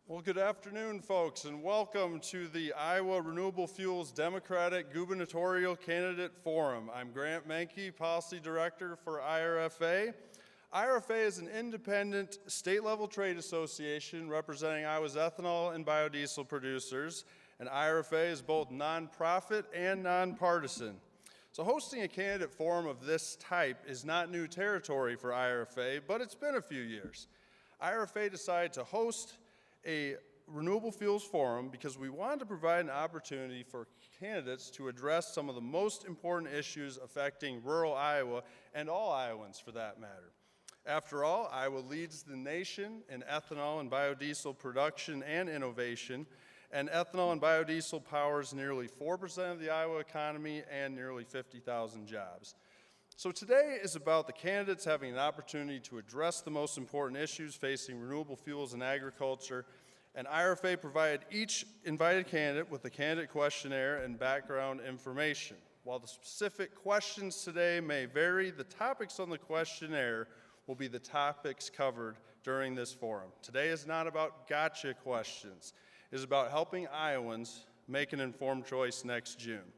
Well, good afternoon, folks, and welcome to the Iowa Renewable Fuels Democratic Gubernatorial Candidate Forum. I'm Grant Menke, Policy Director for IRFA. IRFA is an independent state-level trade association representing Iowa's ethanol and biodiesel producers, and IRFA is both nonprofit and nonpartisan. So hosting a candidate forum of this type is not new territory for IRFA, but it's been a few years. IRFA decided to host a renewable fuels forum because we wanted to provide an opportunity for candidates to address some of the most important issues affecting rural Iowa and all Iowans for that matter. After all, Iowa leads the nation in ethanol and biodiesel production and innovation, and ethanol and biodiesel powers nearly 4% of the Iowa economy and nearly 50,000 jobs. So today is about the candidates having an opportunity to address the most important issues facing renewable fuels and agriculture, and IRFA provided each invited candidate with a candidate questionnaire and background information. While the specific questions today may vary, the topics on the questionnaire will be the topics covered during this forum. Today is not about gotcha questions. It is about helping Iowans make an informed choice next June.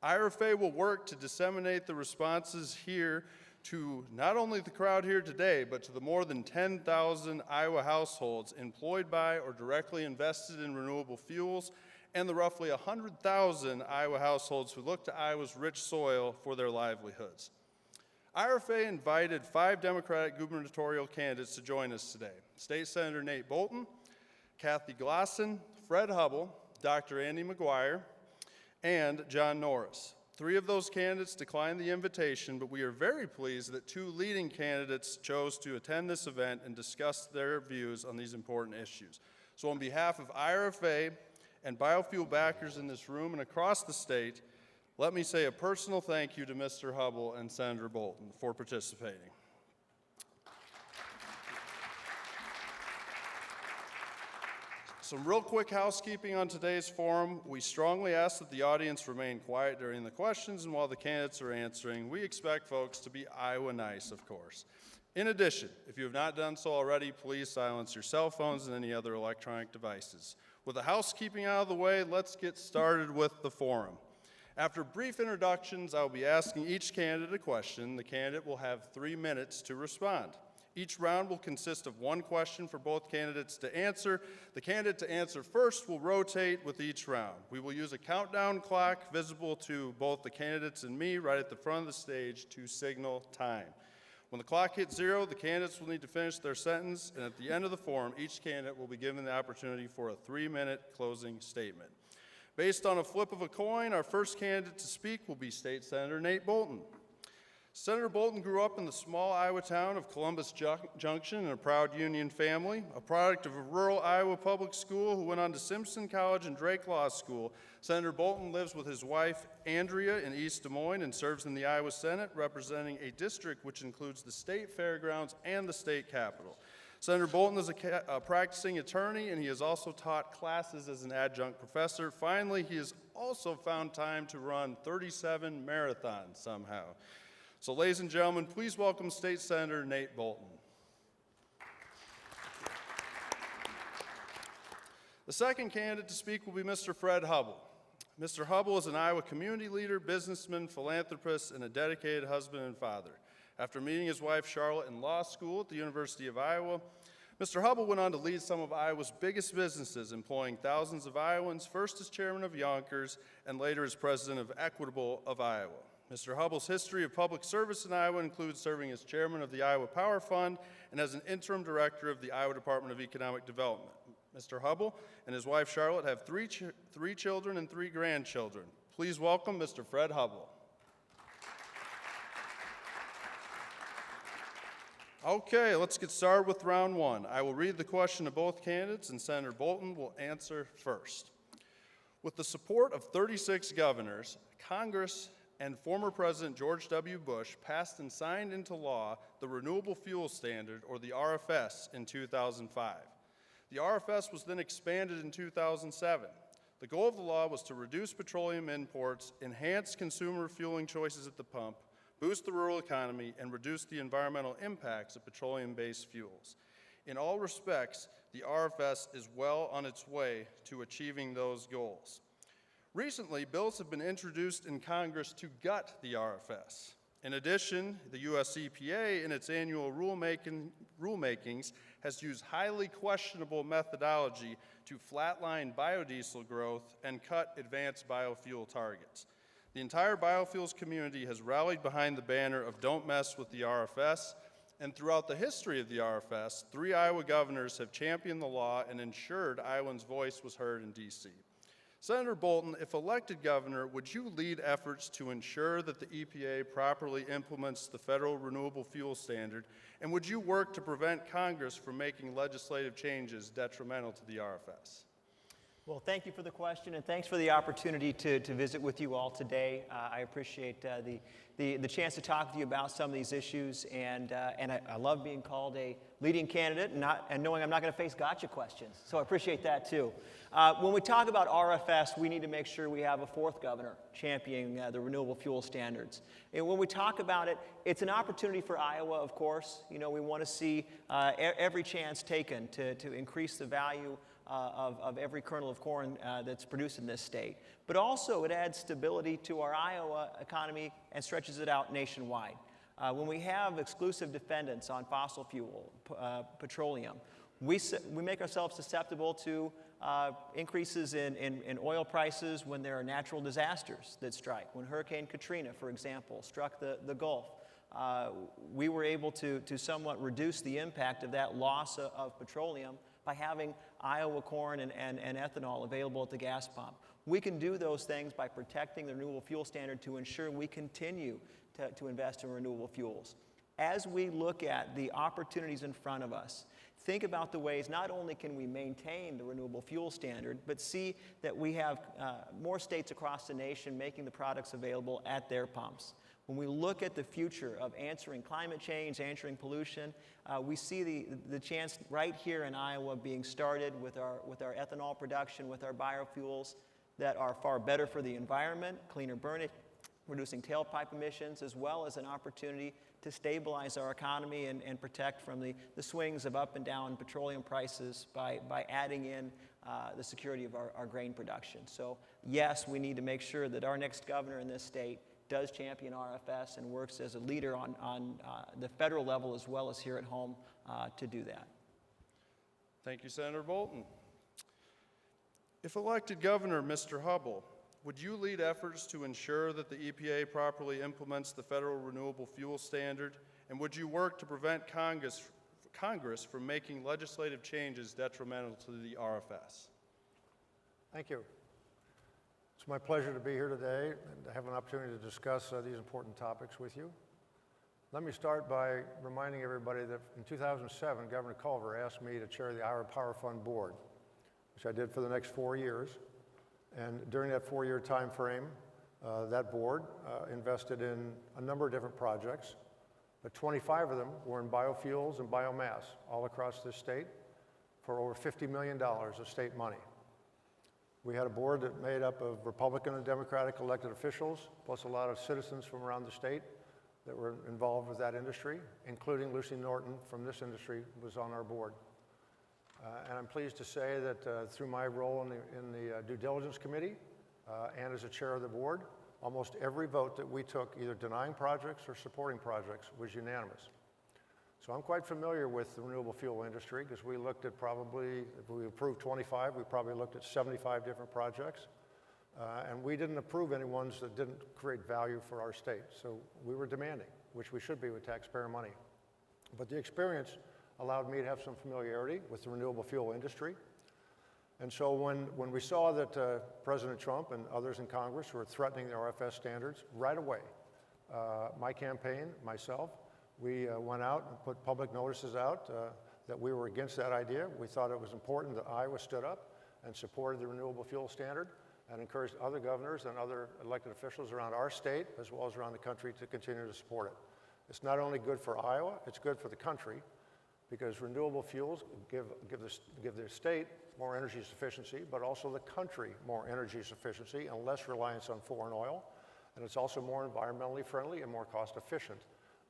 IRFA will work to disseminate the responses here to not only the crowd here today, but to the more than 10,000 Iowa households employed by or directly invested in renewable fuels, and the roughly 100,000 Iowa households who look to Iowa's rich soil for their livelihoods. IRFA invited 5 Democratic gubernatorial candidates to join us today: State Senator Nate Boulton, Kathy Glosson, Fred Hubbell, Dr. Andy McGuire, and John Norris. 3 of those candidates declined the invitation, but we are very pleased that 2 leading candidates chose to attend this event and discuss their views on these important issues. So on behalf of IRFA and biofuel backers in this room and across the state, let me say a personal thank you to Mr. Hubbell and Senator Boulton for participating. Some real quick housekeeping on today's forum. We strongly ask that the audience remain quiet during the questions and while the candidates are answering. We expect folks to be Iowa nice, of course. In addition, if you have not done so already, please silence your cell phones and any other electronic devices. With the housekeeping out of the way, let's get started with the forum. After brief introductions, I will be asking each candidate a question. The candidate will have 3 minutes to respond. Each round will consist of 1 question for both candidates to answer. The candidate to answer first will rotate with each round. We will use a countdown clock visible to both the candidates and me right at the front of the stage to signal time. When the clock hits 0, the candidates will need to finish their sentence, and at the end of the forum, each candidate will be given the opportunity for a 3-minute closing statement. Based on a flip of a coin, our first candidate to speak will be State Senator Nate Boulton. Senator Boulton grew up in the small Iowa town of Columbus Junction in a proud Union family. A product of a rural Iowa public school who went on to Simpson College and Drake Law School, Senator Boulton lives with his wife, Andrea, in East Des Moines and serves in the Iowa Senate, representing a district which includes the state fairgrounds and the state capitol. Senator Boulton is a practicing attorney, and he has also taught classes as an adjunct professor. Finally, he has also found time to run 37 marathons somehow. So ladies and gentlemen, please welcome State Senator Nate Boulton. The second candidate to speak will be Mr. Fred Hubbell. Mr. Hubbell is an Iowa community leader, businessman, philanthropist, and a dedicated husband and father. After meeting his wife Charlotte in law school at the University of Iowa, Mr. Hubbell went on to lead some of Iowa's biggest businesses, employing thousands of Iowans, first as chairman of Yonkers and later as president of Equitable of Iowa. Mr. Hubbell's history of public service in Iowa includes serving as chairman of the Iowa Power Fund and as an interim director of the Iowa Department of Economic Development. Mr. Hubbell and his wife Charlotte have three children and 3 grandchildren. Please welcome Mr. Fred Hubbell. Okay, let's get started with round 1. I will read the question to both candidates and Senator Boulton will answer first. With the support of 36 governors, Congress and former President George W. Bush passed and signed into law the Renewable Fuel Standard, or the RFS, in 2005. The RFS was then expanded in 2007. The goal of the law was to reduce petroleum imports, enhance consumer fueling choices at the pump, boost the rural economy, and reduce the environmental impacts of petroleum-based fuels. In all respects, the RFS is well on its way to achieving those goals. Recently, bills have been introduced in Congress to gut the RFS. In addition, the U.S. EPA in its annual rulemakings has used highly questionable methodology to flatline biodiesel growth and cut advanced biofuel targets. The entire biofuels community has rallied behind the banner of "Don't mess with the RFS," and throughout the history of the RFS, 3 Iowa governors have championed the law and ensured Iowans' voice was heard in D.C. Senator Boulton, if elected governor, would you lead efforts to ensure that the EPA properly implements the federal renewable fuel standard, and would you work to prevent Congress from making legislative changes detrimental to the RFS? Well, thank you for the question, and thanks for the opportunity to visit with you all today. I appreciate the chance to talk with you about some of these issues, and I love being called a leading candidate and knowing I'm not going to face gotcha questions, so I appreciate that too. When we talk about RFS, we need to make sure we have a 4th governor championing the renewable fuel standards. And when we talk about it, it's an opportunity for Iowa, of course. You know, we want to see every chance taken to increase the value of every kernel of corn that's produced in this state. But also it adds stability to our Iowa economy and stretches it out nationwide. When we have exclusive dependence on fossil fuel, petroleum, we make ourselves susceptible to increases in oil prices when there are natural disasters that strike. When Hurricane Katrina, for example, struck the Gulf, we were able to somewhat reduce the impact of that loss of petroleum by having Iowa corn and ethanol available at the gas pump. We can do those things by protecting the renewable fuel standard to ensure we continue to invest in renewable fuels. As we look at the opportunities in front of us, think about the ways not only can we maintain the renewable fuel standard, but see that we have more states across the nation making the products available at their pumps. When we look at the future of answering climate change, answering pollution, we see the chance right here in Iowa being started with our ethanol production, with our biofuels that are far better for the environment, cleaner burning, reducing tailpipe emissions, as well as an opportunity to stabilize our economy and protect from the swings of up and down petroleum prices by adding in the security of our grain production. So yes, we need to make sure that our next governor in this state does champion RFS and works as a leader on the federal level as well as here at home to do that. Thank you, Senator Boulton. If elected governor, Mr. Hubbell, would you lead efforts to ensure that the EPA properly implements the federal renewable fuel standard, and would you work to prevent Congress from making legislative changes detrimental to the RFS? Thank you. It's my pleasure to be here today and to have an opportunity to discuss these important topics with you. Let me start by reminding everybody that in 2007, Governor Culver asked me to chair the Iowa Power Fund Board, which I did for the next 4 years. And during that 4-year time frame, that board invested in a number of different projects, but 25 of them were in biofuels and biomass all across this state for over $50 million of state money. We had a board that made up of Republican and Democratic elected officials, plus a lot of citizens from around the state that were involved with that industry, including Lucy Norton from this industry was on our board. And I'm pleased to say that through my role in the due diligence committee and as a chair of the board, almost every vote that we took, either denying projects or supporting projects, was unanimous. So I'm quite familiar with the renewable fuel industry because we looked at probably, if we approved 25, we probably looked at 75 different projects. And we didn't approve any ones that didn't create value for our state. So we were demanding, which we should be with taxpayer money. But the experience allowed me to have some familiarity with the renewable fuel industry. And so when we saw that President Trump and others in Congress were threatening the RFS standards, right away, my campaign, myself, we went out and put public notices out that we were against that idea. We thought it was important that Iowa stood up and supported the renewable fuel standard and encouraged other governors and other elected officials around our state, as well as around the country, to continue to support it. It's not only good for Iowa, it's good for the country, because renewable fuels give the state more energy sufficiency, but also the country more energy sufficiency and less reliance on foreign oil. And it's also more environmentally friendly and more cost efficient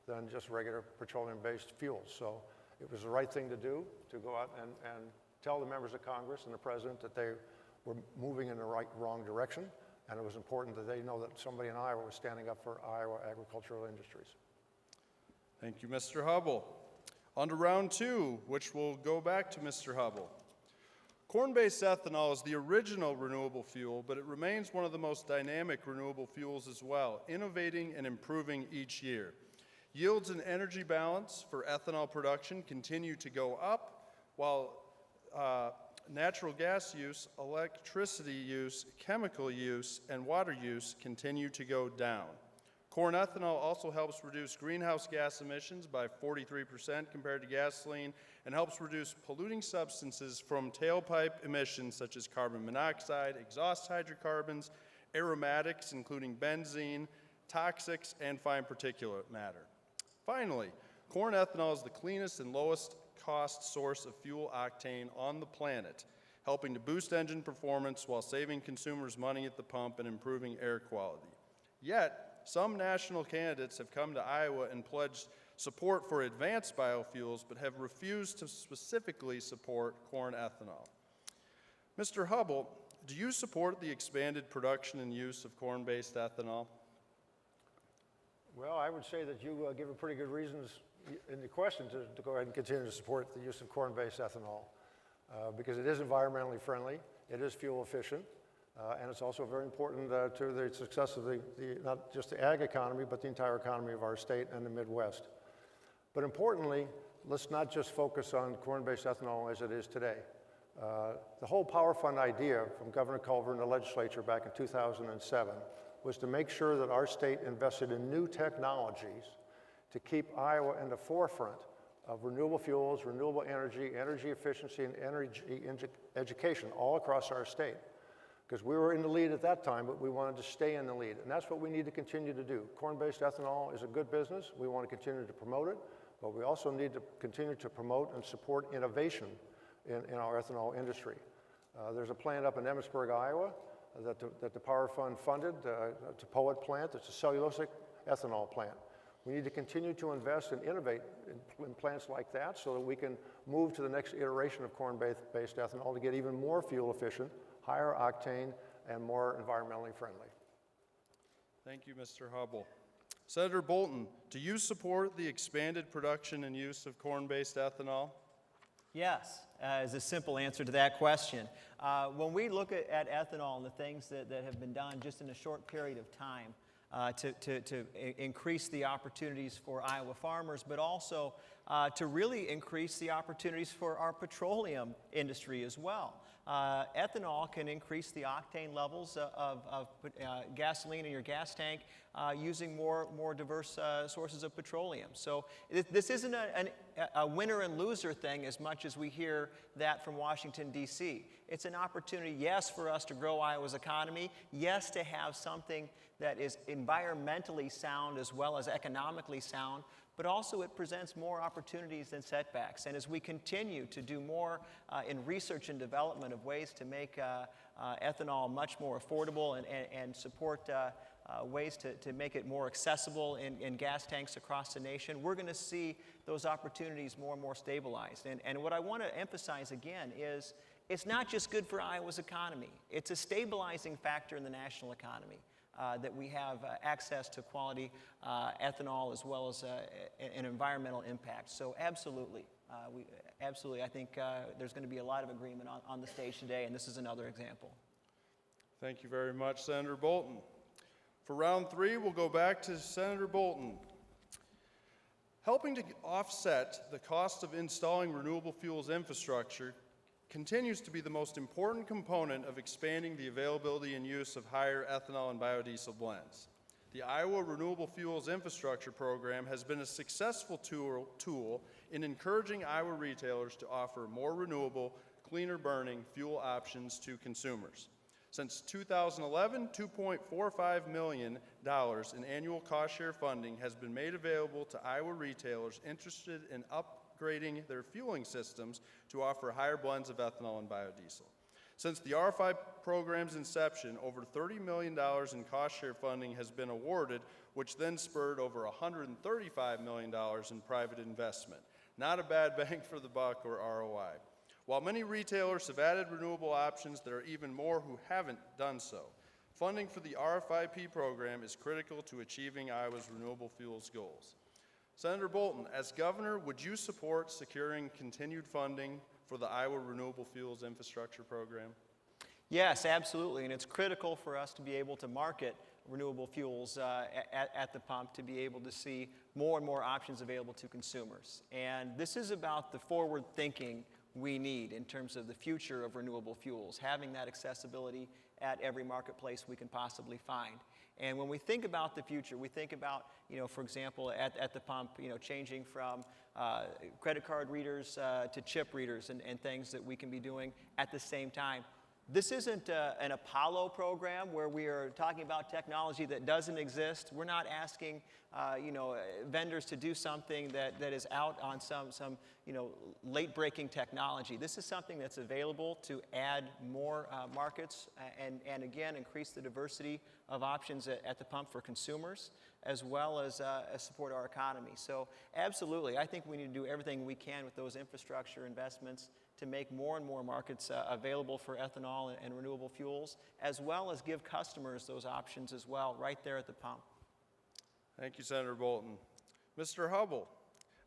than just regular petroleum-based fuels. So It was the right thing to do, to go out and tell the members of Congress and the President that they were moving in the wrong direction, and it was important that they know that somebody in Iowa was standing up for Iowa agricultural industries. Thank you, Mr. Hubbell. On to round two, which will go back to Mr. Hubbell. Corn-based ethanol is the original renewable fuel, but it remains one of the most dynamic renewable fuels as well, innovating and improving each year. Yields and energy balance for ethanol production continue to go up, while natural gas use, electricity use, chemical use, and water use continue to go down. Corn ethanol also helps reduce greenhouse gas emissions by 43% compared to gasoline, and helps reduce polluting substances from tailpipe emissions such as carbon monoxide, exhaust hydrocarbons, aromatics including benzene, toxics, and fine particulate matter. Finally, corn ethanol is the cleanest and lowest cost source of fuel octane on the planet, helping to boost engine performance while saving consumers money at the pump and improving air quality. Yet, some national candidates have come to Iowa and pledged support for advanced biofuels, but have refused to specifically support corn ethanol. Mr. Hubbell, do you support the expanded production and use of corn-based ethanol? Well, I would say that you give a pretty good reasons in the question to go ahead and continue to support the use of corn-based ethanol because it is environmentally friendly, it is fuel efficient, and it's also very important to the success of not just the ag economy, but the entire economy of our state and the Midwest. But importantly, let's not just focus on corn-based ethanol as it is today. The whole Power Fund idea from Governor Culver and the legislature back in 2007 was to make sure that our state invested in new technologies to keep Iowa in the forefront of renewable fuels, renewable energy, energy efficiency, and energy education all across our state. Because we were in the lead at that time, but we wanted to stay in the lead. And that's what we need to continue to do. Corn-based ethanol is a good business. We want to continue to promote it, but we also need to continue to promote and support innovation in our ethanol industry. There's a plant up in Emmitsburg, Iowa, that the Power Fund funded. It's a POET plant. It's a cellulosic ethanol plant. We need to continue to invest and innovate in plants like that so that we can move to the next iteration of corn-based ethanol to get even more fuel efficient, higher octane, and more environmentally friendly. Thank you, Mr. Hubbell. Senator Boulton, do you support the expanded production and use of corn-based ethanol? Yes, is a simple answer to that question. When we look at ethanol and the things that have been done just in a short period of time to increase the opportunities for Iowa farmers, but also to really increase the opportunities for our petroleum industry as well. Ethanol can increase the octane levels of gasoline in your gas tank using more diverse sources of petroleum. So this isn't a winner and loser thing as much as we hear that from Washington, D.C. It's an opportunity, yes, for us to grow Iowa's economy, yes, to have something that is environmentally sound as well as economically sound, but also it presents more opportunities than setbacks. And as we continue to do more in research and development of ways to make ethanol much more affordable and support ways to make it more accessible in gas tanks across the nation, we're going to see those opportunities more and more stabilized. And what I want to emphasize again is it's not just good for Iowa's economy. It's a stabilizing factor in the national economy. That we have access to quality ethanol as well as an environmental impact. So absolutely, I think there's going to be a lot of agreement on the stage today, and this is another example. Thank you very much, Senator Boulton. For round three, we'll go back to Senator Boulton. Helping to offset the cost of installing renewable fuels infrastructure continues to be the most important component of expanding the availability and use of higher ethanol and biodiesel blends. The Iowa Renewable Fuels Infrastructure Program has been a successful tool in encouraging Iowa retailers to offer more renewable, cleaner burning fuel options to consumers. Since 2011, $2.45 million in annual cost share funding has been made available to Iowa retailers interested in upgrading their fueling systems to offer higher blends of ethanol and biodiesel. Since the IRFA program's inception, over $30 million in cost share funding has been awarded, which then spurred over $135 million in private investment. Not a bad bang for the buck or ROI. While many retailers have added renewable options, there are even more who haven't done so. Funding for the RFIP program is critical to achieving Iowa's renewable fuels goals. Senator Boulton, as governor, would you support securing continued funding for the Iowa Renewable Fuels Infrastructure Program? Yes, absolutely, and it's critical for us to be able to market renewable fuels at the pump, to be able to see more and more options available to consumers. And this is about the forward thinking we need in terms of the future of renewable fuels, having that accessibility at every marketplace we can possibly find. And when we think about the future, we think about, for example, at the pump, changing from credit card readers to chip readers and things that we can be doing at the same time. This isn't an Apollo program where we are talking about technology that doesn't exist. We're not asking, vendors to do something that is out on some late-breaking technology. This is something that's available to add more markets and again, increase the diversity of options at the pump for consumers, as well as support our economy. So absolutely, I think we need to do everything we can with those infrastructure investments to make more and more markets available for ethanol and renewable fuels, as well as give customers those options as well, right there at the pump. Thank you, Senator Boulton. Mr. Hubbell,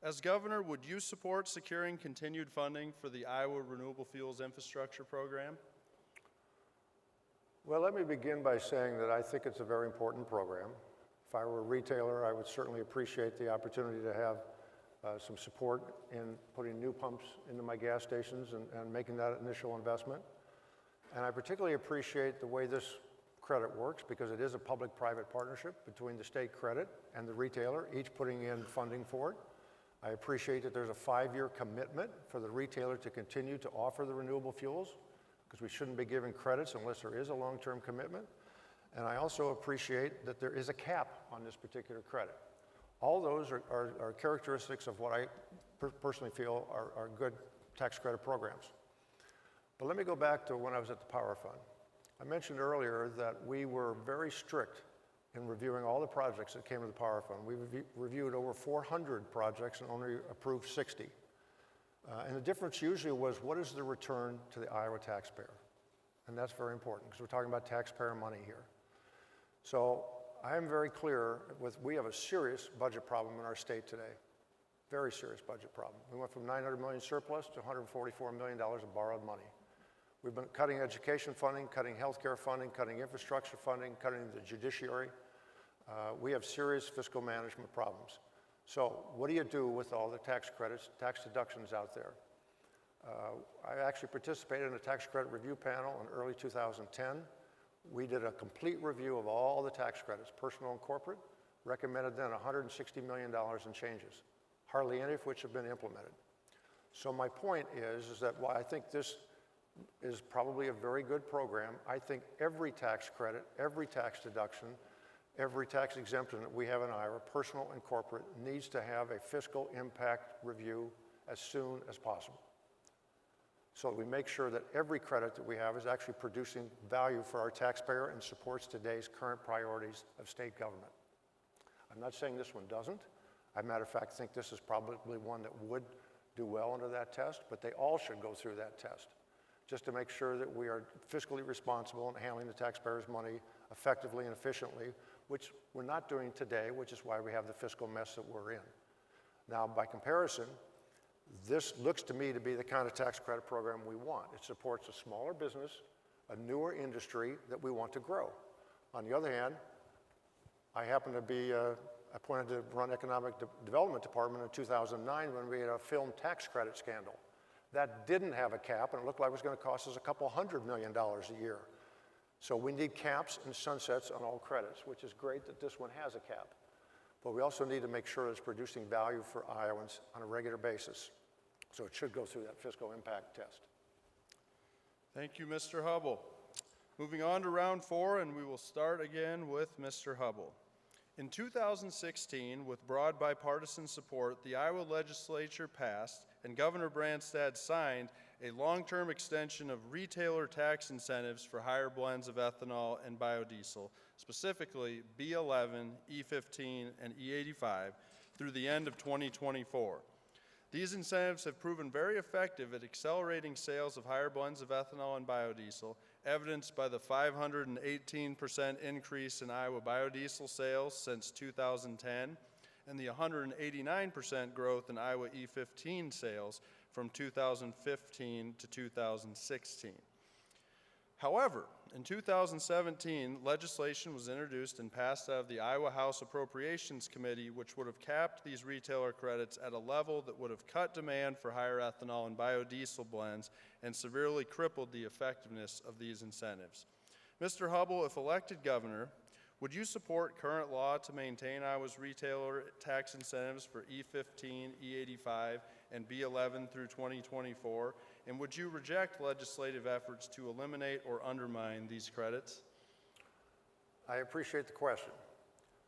as governor, would you support securing continued funding for the Iowa Renewable Fuels Infrastructure Program? Well, let me begin by saying that I think it's a very important program. If I were a retailer, I would certainly appreciate the opportunity to have some support in putting new pumps into my gas stations and making that initial investment. And I particularly appreciate the way this credit works because it is a public-private partnership between the state credit and the retailer, each putting in funding for it. I appreciate that there's a 5-year commitment for the retailer to continue to offer the renewable fuels because we shouldn't be giving credits unless there is a long-term commitment. And I also appreciate that there is a cap on this particular credit. All those are characteristics of what I personally feel are good tax credit programs. But let me go back to when I was at the Power Fund. I mentioned earlier that we were very strict in reviewing all the projects that came to the Power Fund. We reviewed over 400 projects and only approved 60. And the difference usually was what is the return to the Iowa taxpayer? And that's very important because we're talking about taxpayer money here. So I am very clear we have a serious budget problem in our state today. Very serious budget problem. We went from $900 million surplus to $144 million of borrowed money. We've been cutting education funding, cutting healthcare funding, cutting infrastructure funding, cutting the judiciary. We have serious fiscal management problems. So what do you do with all the tax credits, tax deductions out there? I actually participated in a tax credit review panel in early 2010. We did a complete review of all the tax credits, personal and corporate, recommended then $160 million in changes, hardly any of which have been implemented. So my point is that while I think this is probably a very good program, I think every tax credit, every tax deduction, every tax exemption that we have in Iowa, personal and corporate, needs to have a fiscal impact review as soon as possible. So we make sure that every credit that we have is actually producing value for our taxpayer and supports today's current priorities of state government. I'm not saying this one doesn't. As a matter of fact, I think this is probably one that would do well under that test, but they all should go through that test just to make sure that we are fiscally responsible in handling the taxpayers' money effectively and efficiently, which we're not doing today, which is why we have the fiscal mess that we're in. Now, by comparison, this looks to me to be the kind of tax credit program we want. It supports a smaller business, a newer industry that we want to grow. On the other hand, I happen to be appointed to run Economic Development Department in 2009 when we had a film tax credit scandal. That didn't have a cap, and it looked like it was going to cost us a couple $100 million a year. So we need caps and sunsets on all credits, which is great that this one has a cap. But we also need to make sure it's producing value for Iowans on a regular basis. So it should go through that fiscal impact test. Thank you, Mr. Hubbell. Moving on to round 4, and we will start again with Mr. Hubbell. In 2016, with broad bipartisan support, the Iowa legislature passed and Governor Branstad signed a long-term extension of retailer tax incentives for higher blends of ethanol and biodiesel, specifically B11, E15, and E85, through the end of 2024. These incentives have proven very effective at accelerating sales of higher blends of ethanol and biodiesel, evidenced by the 518% increase in Iowa biodiesel sales since 2010 and the 189% growth in Iowa E15 sales from 2015 to 2016. However, in 2017, legislation was introduced and passed out of the Iowa House Appropriations Committee, which would have capped these retailer credits at a level that would have cut demand for higher ethanol and biodiesel blends and severely crippled the effectiveness of these incentives. Mr. Hubbell, if elected governor, would you support current law to maintain Iowa's retailer tax incentives for E15, E85, and B11 through 2024? And would you reject legislative efforts to eliminate or undermine these credits? I appreciate the question.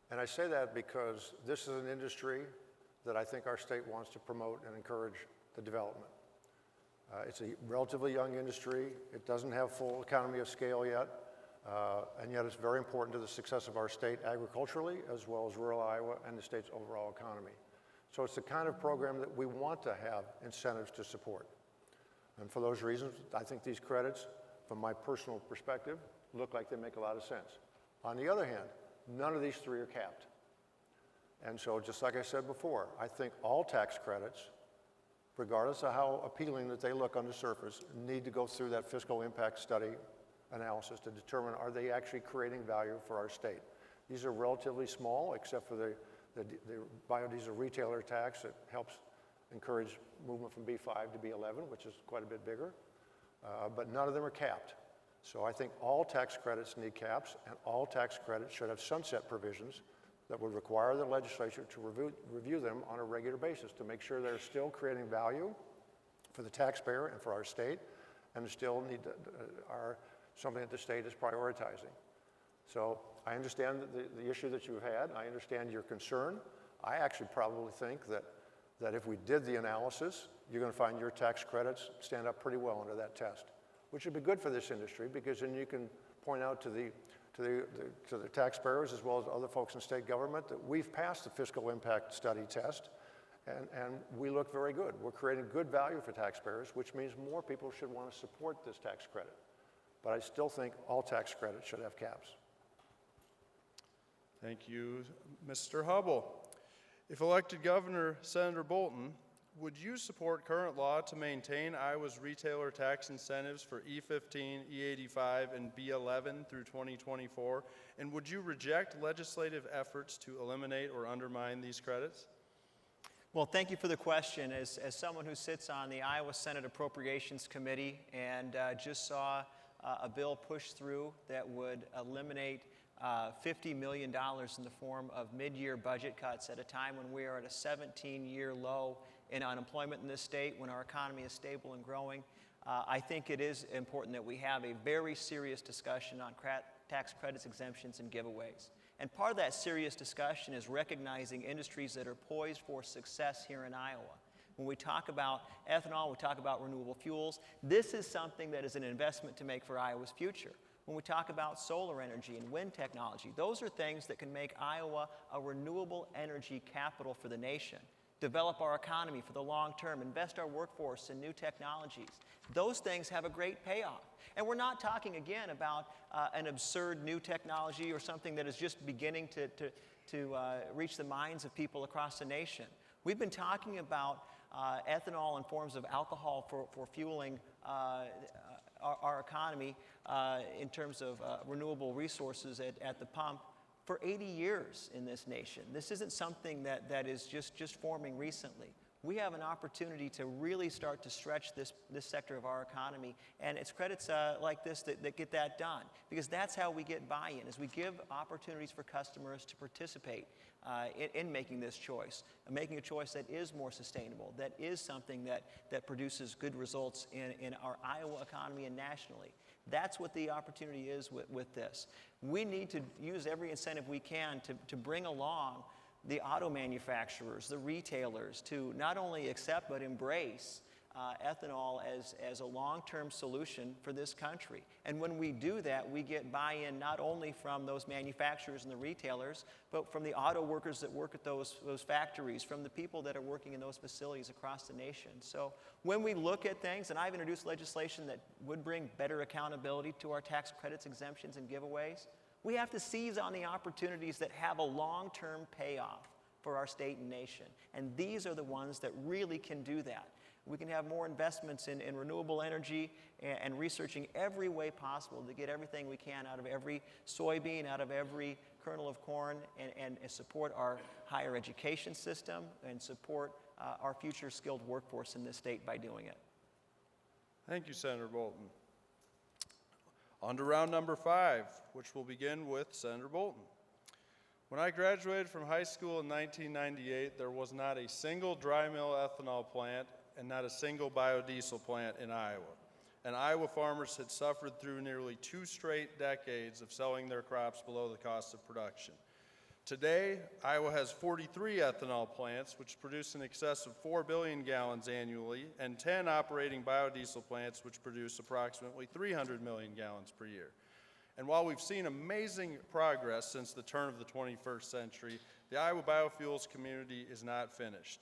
And I say that because this is an industry that I think our state wants to promote and encourage the development. It's a relatively young industry. It doesn't have full economy of scale yet. And yet it's very important to the success of our state agriculturally, as well as rural Iowa and the state's overall economy. So it's the kind of program that we want to have incentives to support. And for those reasons, I think these credits, from my personal perspective, look like they make a lot of sense. On the other hand, none of these three are capped. And so just like I said before, I think all tax credits, regardless of how appealing that they look on the surface, need to go through that fiscal impact study analysis to determine, are they actually creating value for our state? These are relatively small, except for the biodiesel retailer tax that helps encourage movement from B5 to B11, which is quite a bit bigger, but none of them are capped. So I think all tax credits need caps, and all tax credits should have sunset provisions that would require the legislature to review them on a regular basis to make sure they're still creating value for the taxpayer and for our state, and still are something that the state is prioritizing. So I understand the issue that you've had. I understand your concern. I actually probably think that if we did the analysis, you're going to find your tax credits stand up pretty well under that test, which would be good for this industry, because then you can point out to the taxpayers as well as other folks in state government that we've passed the fiscal impact study test, and we look very good. We're creating good value for taxpayers, which means more people should want to support this tax credit. But I still think all tax credits should have caps. Thank you, Mr. Hubbell. If elected governor, Senator Boulton, would you support current law to maintain Iowa's retailer tax incentives for E15, E85, and B11 through 2024? And would you reject legislative efforts to eliminate or undermine these credits? Well, thank you for the question. As someone who sits on the Iowa Senate Appropriations Committee and just saw a bill pushed through that would eliminate $50 million in the form of mid-year budget cuts at a time when we are at a 17-year low in unemployment in this state, when our economy is stable and growing, I think it is important that we have a very serious discussion on tax credits, exemptions, and giveaways. And part of that serious discussion is recognizing industries that are poised for success here in Iowa. When we talk about ethanol, we talk about renewable fuels. This is something that is an investment to make for Iowa's future. When we talk about solar energy and wind technology, those are things that can make Iowa a renewable energy capital for the nation, develop our economy for the long term, invest our workforce in new technologies. Those things have a great payoff. And we're not talking, again, about an absurd new technology or something that is just beginning to reach the minds of people across the nation. We've been talking about ethanol and forms of alcohol for fueling our economy in terms of renewable resources at the pump for 80 years in this nation. This isn't something that is just forming recently. We have an opportunity to really start to stretch this sector of our economy, and it's credits like this that get that done, because that's how we get buy-in, is we give opportunities for customers to participate in making this choice, and making a choice that is more sustainable, that is something that produces good results in our Iowa economy and nationally. That's what the opportunity is with this. We need to use every incentive we can to bring along the auto manufacturers, the retailers, to not only accept but embrace ethanol as a long-term solution for this country. And when we do that, we get buy-in not only from those manufacturers and the retailers, but from the auto workers that work at those factories, from the people that are working in those facilities across the nation. So when we look at things, and I've introduced legislation that would bring better accountability to our tax credits, exemptions, and giveaways, we have to seize on the opportunities that have a long-term payoff for our state and nation. And these are the ones that really can do that. We can have more investments in renewable energy and researching every way possible to get everything we can out of every soybean, out of every kernel of corn, and support our higher education system and support our future skilled workforce in this state by doing it. Thank you, Senator Boulton. On to round number 5, which will begin with Senator Boulton. When I graduated from high school in 1998, there was not a single dry mill ethanol plant and not a single biodiesel plant in Iowa. And Iowa farmers had suffered through nearly 2 straight decades of selling their crops below the cost of production. Today, Iowa has 43 ethanol plants, which produce in excess of 4 billion gallons annually, and 10 operating biodiesel plants, which produce approximately 300 million gallons per year. And while we've seen amazing progress since the turn of the 21st century, the Iowa biofuels community is not finished.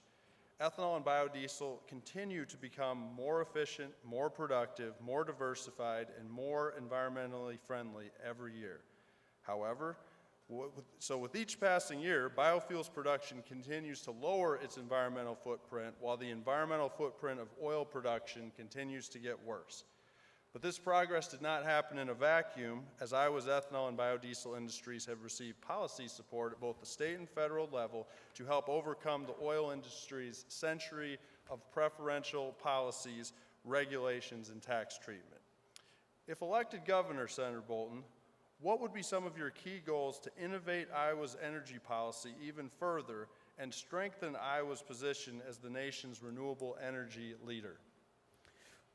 Ethanol and biodiesel continue to become more efficient, more productive, more diversified, and more environmentally friendly every year. However, with each passing year, biofuels production continues to lower its environmental footprint, while the environmental footprint of oil production continues to get worse. But this progress did not happen in a vacuum, as Iowa's ethanol and biodiesel industries have received policy support at both the state and federal level to help overcome the oil industry's century of preferential policies, regulations, and tax treatment. If elected governor, Senator Boulton, what would be some of your key goals to innovate Iowa's energy policy even further and strengthen Iowa's position as the nation's renewable energy leader?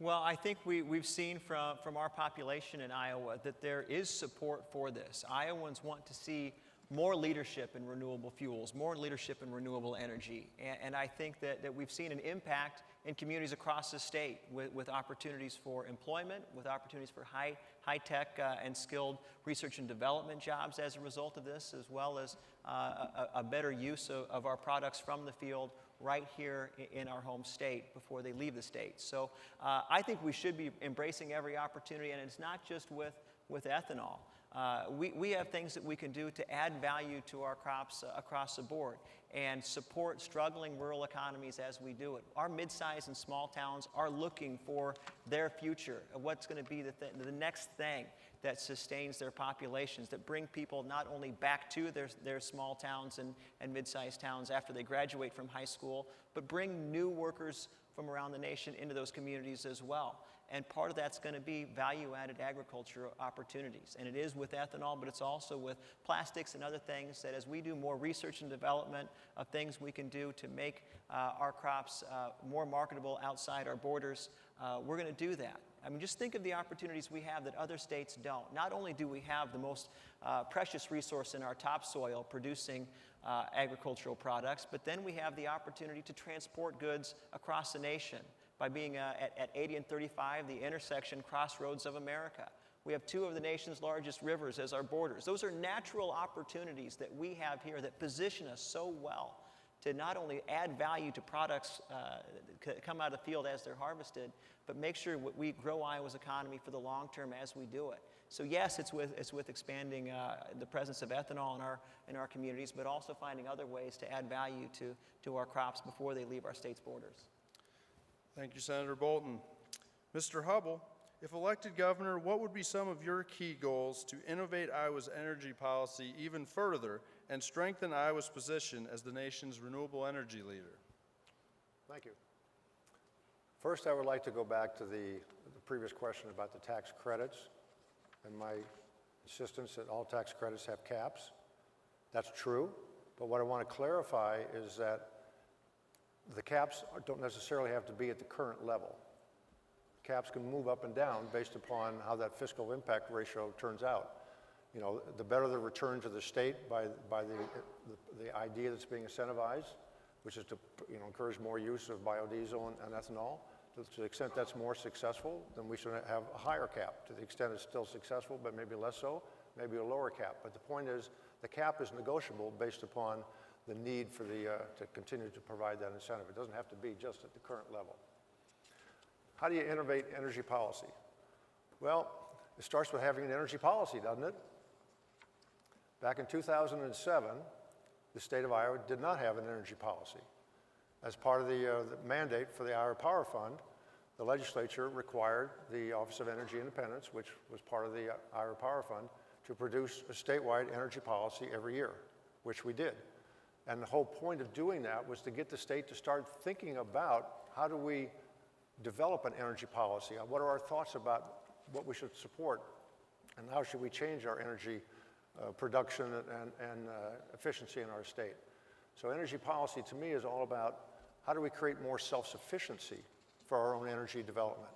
Well, I think we've seen from our population in Iowa that there is support for this. Iowans want to see more leadership in renewable fuels, more leadership in renewable energy. And I think that we've seen an impact in communities across the state with opportunities for employment, with opportunities for high-tech and skilled research and development jobs as a result of this, as well as a better use of our products from the field right here in our home state before they leave the state. So I think we should be embracing every opportunity, and it's not just with ethanol. We have things that we can do to add value to our crops across the board and support struggling rural economies as we do it. Our mid-sized and small towns are looking for their future, what's going to be the next thing that sustains their populations, that bring people not only back to their small towns and mid-sized towns after they graduate from high school, but bring new workers from around the nation into those communities as well. And part of that's going to be value-added agriculture opportunities. And it is with ethanol, but it's also with plastics and other things that as we do more research and development of things we can do to make our crops more marketable outside our borders, we're going to do that. I mean, just think of the opportunities we have that other states don't. Not only do we have the most precious resource in our topsoil producing agricultural products, but then we have the opportunity to transport goods across the nation by being at 80 and 35, the intersection crossroads of America. We have 2 of the nation's largest rivers as our borders. Those are natural opportunities that we have here that position us so well to not only add value to products that come out of the field as they're harvested, but make sure we grow Iowa's economy for the long term as we do it. So yes, it's with expanding the presence of ethanol in our communities, but also finding other ways to add value to our crops before they leave our state's borders. Thank you, Senator Boulton. Mr. Hubbell, if elected governor, what would be some of your key goals to innovate Iowa's energy policy even further and strengthen Iowa's position as the nation's renewable energy leader? Thank you. First, I would like to go back to the previous question about the tax credits and my insistence that all tax credits have caps. That's true, but what I want to clarify is that the caps don't necessarily have to be at the current level. Caps can move up and down based upon how that fiscal impact ratio turns out. You know, the better the return to the state by the idea that's being incentivized, which is to encourage more use of biodiesel and ethanol, To the extent that's more successful, then we should have a higher cap. To the extent it's still successful, but maybe less so, maybe a lower cap. But the point is, the cap is negotiable based upon the need for to continue to provide that incentive. It doesn't have to be just at the current level. How do you innovate energy policy? Well, it starts with having an energy policy, doesn't it? Back in 2007, the state of Iowa did not have an energy policy. As part of the mandate for the Iowa Power Fund, the legislature required the Office of Energy Independence, which was part of the Iowa Power Fund, to produce a statewide energy policy every year, which we did. And the whole point of doing that was to get the state to start thinking about how do we develop an energy policy? What are our thoughts about what we should support? And how should we change our energy production and efficiency in our state? So energy policy to me is all about how do we create more self-sufficiency for our own energy development?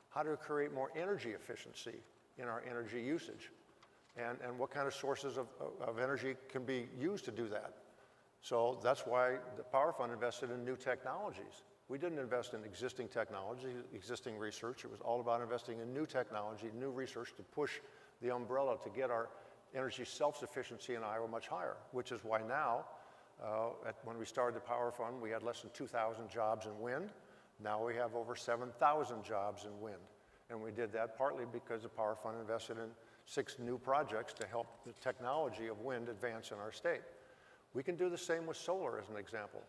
How do we create more energy efficiency in our energy usage? And what kind of sources of energy can be used to do that? So that's why the Power Fund invested in new technologies. We didn't invest in existing technology, existing research. It was all about investing in new technology, new research to push the umbrella to get our energy self-sufficiency in Iowa much higher, which is why now, when we started the Power Fund, we had less than 2,000 jobs in wind. Now we have over 7,000 jobs in wind. And we did that partly because the Power Fund invested in 6 new projects to help the technology of wind advance in our state. We can do the same with solar as an example.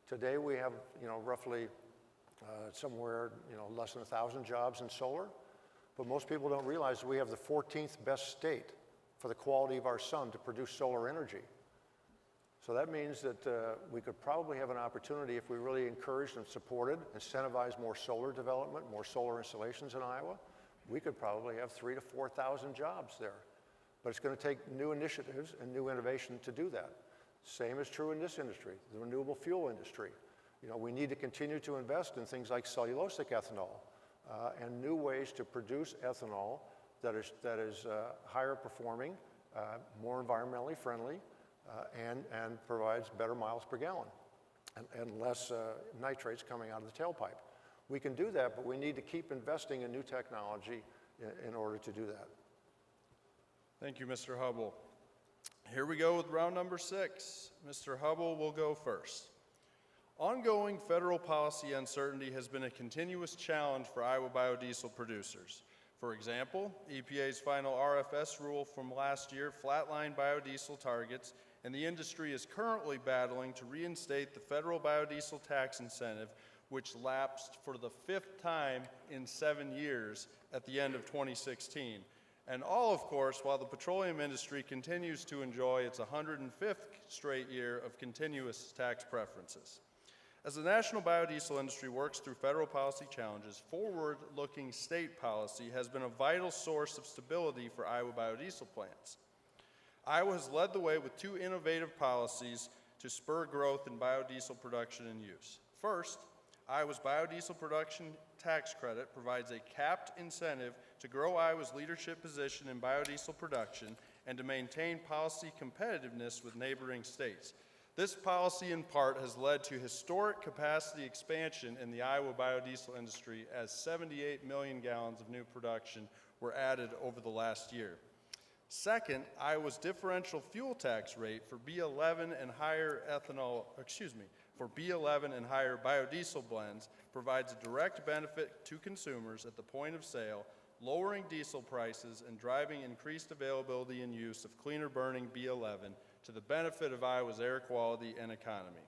Today we have, roughly somewhere, less than 1,000 jobs in solar, but most people don't realize that we have the 14th best state for the quality of our sun to produce solar energy. So that means that we could probably have an opportunity if we really encouraged and supported, incentivized more solar development, more solar installations in Iowa, we could probably have 3,000 to 4,000 jobs there. But it's going to take new initiatives and new innovation to do that. Same is true in this industry, the renewable fuel industry. We need to continue to invest in things like cellulosic ethanol and new ways to produce ethanol that is higher performing, more environmentally friendly, and provides better miles per gallon and less nitrates coming out of the tailpipe. We can do that, but we need to keep investing in new technology in order to do that. Thank you, Mr. Hubbell. Here we go with round number 6. Mr. Hubbell will go first. Ongoing federal policy uncertainty has been a continuous challenge for Iowa biodiesel producers. For example, EPA's final RFS rule from last year flatlined biodiesel targets, and the industry is currently battling to reinstate the federal biodiesel tax incentive, which lapsed for the 5th time in 7 years at the end of 2016. And all, of course, while the petroleum industry continues to enjoy its 105th straight year of continuous tax preferences. As the national biodiesel industry works through federal policy challenges, forward-looking state policy has been a vital source of stability for Iowa biodiesel plants. Iowa has led the way with 2 innovative policies to spur growth in biodiesel production and use. First, Iowa's biodiesel production tax credit provides a capped incentive to grow Iowa's leadership position in biodiesel production and to maintain policy competitiveness with neighboring states. This policy, in part, has led to historic capacity expansion in the Iowa biodiesel industry as 78 million gallons of new production were added over the last year. Second, Iowa's differential fuel tax rate for B11 and higher for B11 and higher biodiesel blends provides a direct benefit to consumers at the point of sale, lowering diesel prices and driving increased availability and use of cleaner burning B11 to the benefit of Iowa's air quality and economy.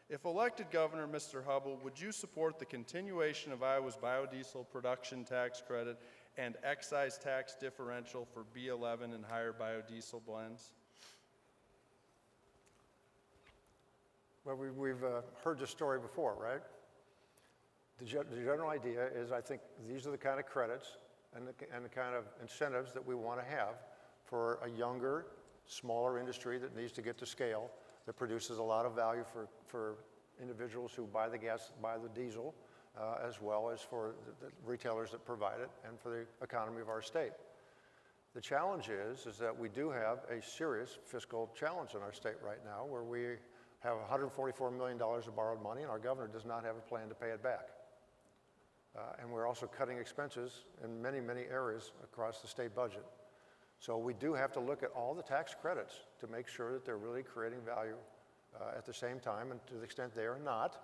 If elected governor, Mr. Hubbell, would you support the continuation of Iowa's biodiesel production tax credit and excise tax differential for B11 and higher biodiesel blends? Well, we've heard this story before, right? The general idea is I think these are the kind of credits and the kind of incentives that we want to have for a younger, smaller industry that needs to get to scale, that produces a lot of value for individuals who buy the gas, buy the diesel, as well as for the retailers that provide it and for the economy of our state. The challenge is that we do have a serious fiscal challenge in our state right now where we have $144 million of borrowed money and our governor does not have a plan to pay it back. And we're also cutting expenses in many, many areas across the state budget. So we do have to look at all the tax credits to make sure that they're really creating value at the same time, and to the extent they are not,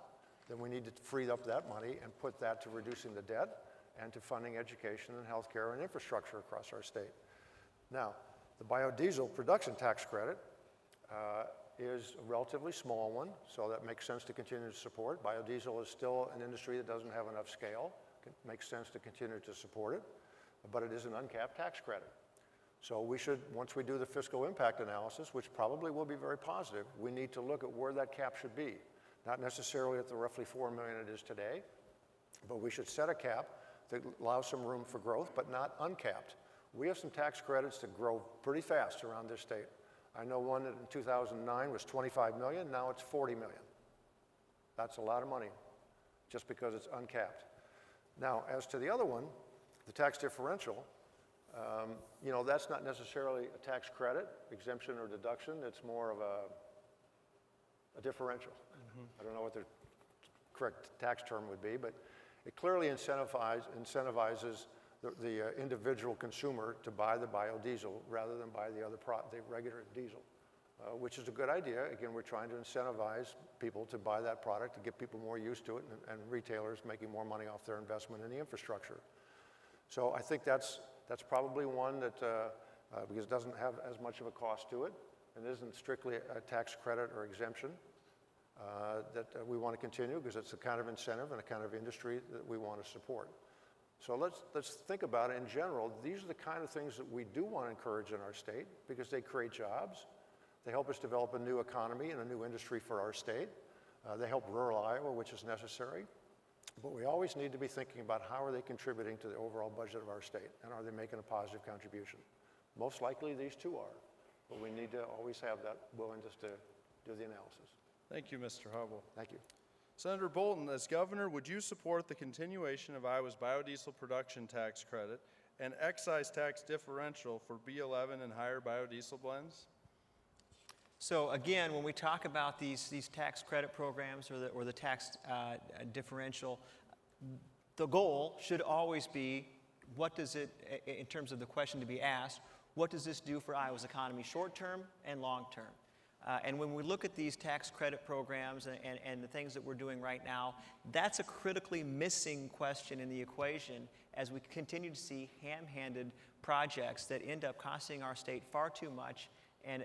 then we need to free up that money and put that to reducing the debt and to funding education and healthcare and infrastructure across our state. Now, the biodiesel production tax credit is a relatively small one, so that makes sense to continue to support. Biodiesel is still an industry that doesn't have enough scale. It makes sense to continue to support it, but it is an uncapped tax credit. So we should, once we do the fiscal impact analysis, which probably will be very positive, we need to look at where that cap should be. Not necessarily at the roughly $4 million it is today, but we should set a cap that allows some room for growth, but not uncapped. We have some tax credits that grow pretty fast around this state. I know one that in 2009 was $25 million, now it's $40 million. That's a lot of money, just because it's uncapped. Now, as to the other one, the tax differential, you know, that's not necessarily a tax credit, exemption or deduction. It's more of a differential. I don't know what the correct tax term would be, but it clearly incentivizes the individual consumer to buy the biodiesel rather than buy the regular diesel, which is a good idea. Again, we're trying to incentivize people to buy that product to get people more used to it, and retailers making more money off their investment in the infrastructure. So I think that's probably one that, because it doesn't have as much of a cost to it, and isn't strictly a tax credit or exemption, that we want to continue, because it's the kind of incentive and the kind of industry that we want to support. So let's think about it in general. These are the kind of things that we do want to encourage in our state, because they create jobs. They help us develop a new economy and a new industry for our state. They help rural Iowa, which is necessary. But we always need to be thinking about how are they contributing to the overall budget of our state, and are they making a positive contribution? Most likely these two are, but we need to always have that willingness to do the analysis. Thank you, Mr. Hubbell. Thank you. Senator Boulton, as governor, would you support the continuation of Iowa's biodiesel production tax credit and excise tax differential for B11 and higher biodiesel blends? So again, when we talk about these tax credit programs or the tax differential, the goal should always be, what does it, in terms of the question to be asked, what does this do for Iowa's economy short term and long term? And when we look at these tax credit programs and the things that we're doing right now, that's a critically missing question in the equation as we continue to see ham-handed projects that end up costing our state far too much and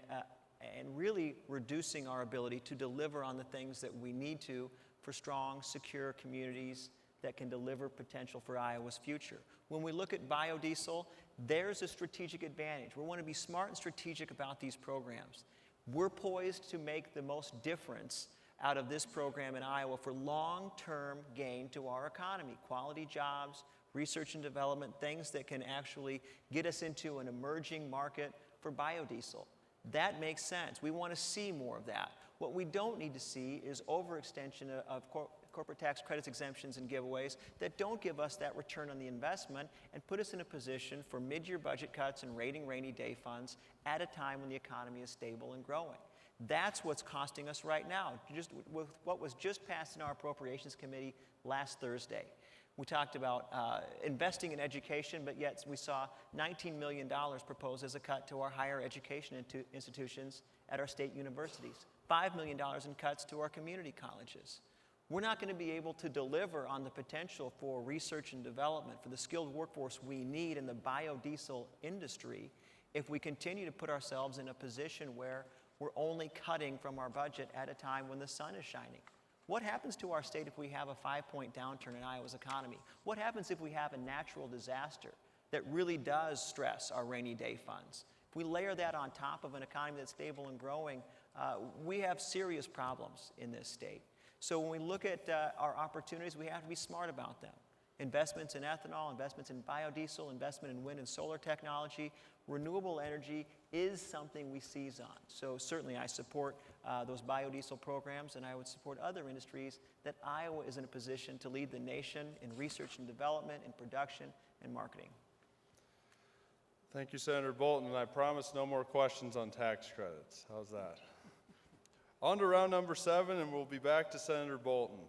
really reducing our ability to deliver on the things that we need to for strong, secure communities that can deliver potential for Iowa's future. When we look at biodiesel, there's a strategic advantage. We want to be smart and strategic about these programs. We're poised to make the most difference out of this program in Iowa for long-term gain to our economy, quality jobs, research and development, things that can actually get us into an emerging market for biodiesel. That makes sense. We want to see more of that. What we don't need to see is overextension of corporate tax credits, exemptions, and giveaways that don't give us that return on the investment and put us in a position for mid-year budget cuts and raiding rainy day funds at a time when the economy is stable and growing. That's what's costing us right now, just with what was just passed in our Appropriations Committee last Thursday. We talked about investing in education, but yet we saw $19 million proposed as a cut to our higher education institutions at our state universities, $5 million in cuts to our community colleges. We're not going to be able to deliver on the potential for research and development, for the skilled workforce we need in the biodiesel industry, if we continue to put ourselves in a position where we're only cutting from our budget at a time when the sun is shining. What happens to our state if we have a 5-point downturn in Iowa's economy? What happens if we have a natural disaster that really does stress our rainy day funds? If we layer that on top of an economy that's stable and growing, we have serious problems in this state. So when we look at our opportunities, we have to be smart about them. Investments in ethanol, investments in biodiesel, investment in wind and solar technology, renewable energy is something we seize on. So certainly I support those biodiesel programs, and I would support other industries that Iowa is in a position to lead the nation in research and development, in production and marketing. Thank you, Senator Boulton, and I promise no more questions on tax credits. How's that? On to round number 7, and we'll be back to Senator Boulton.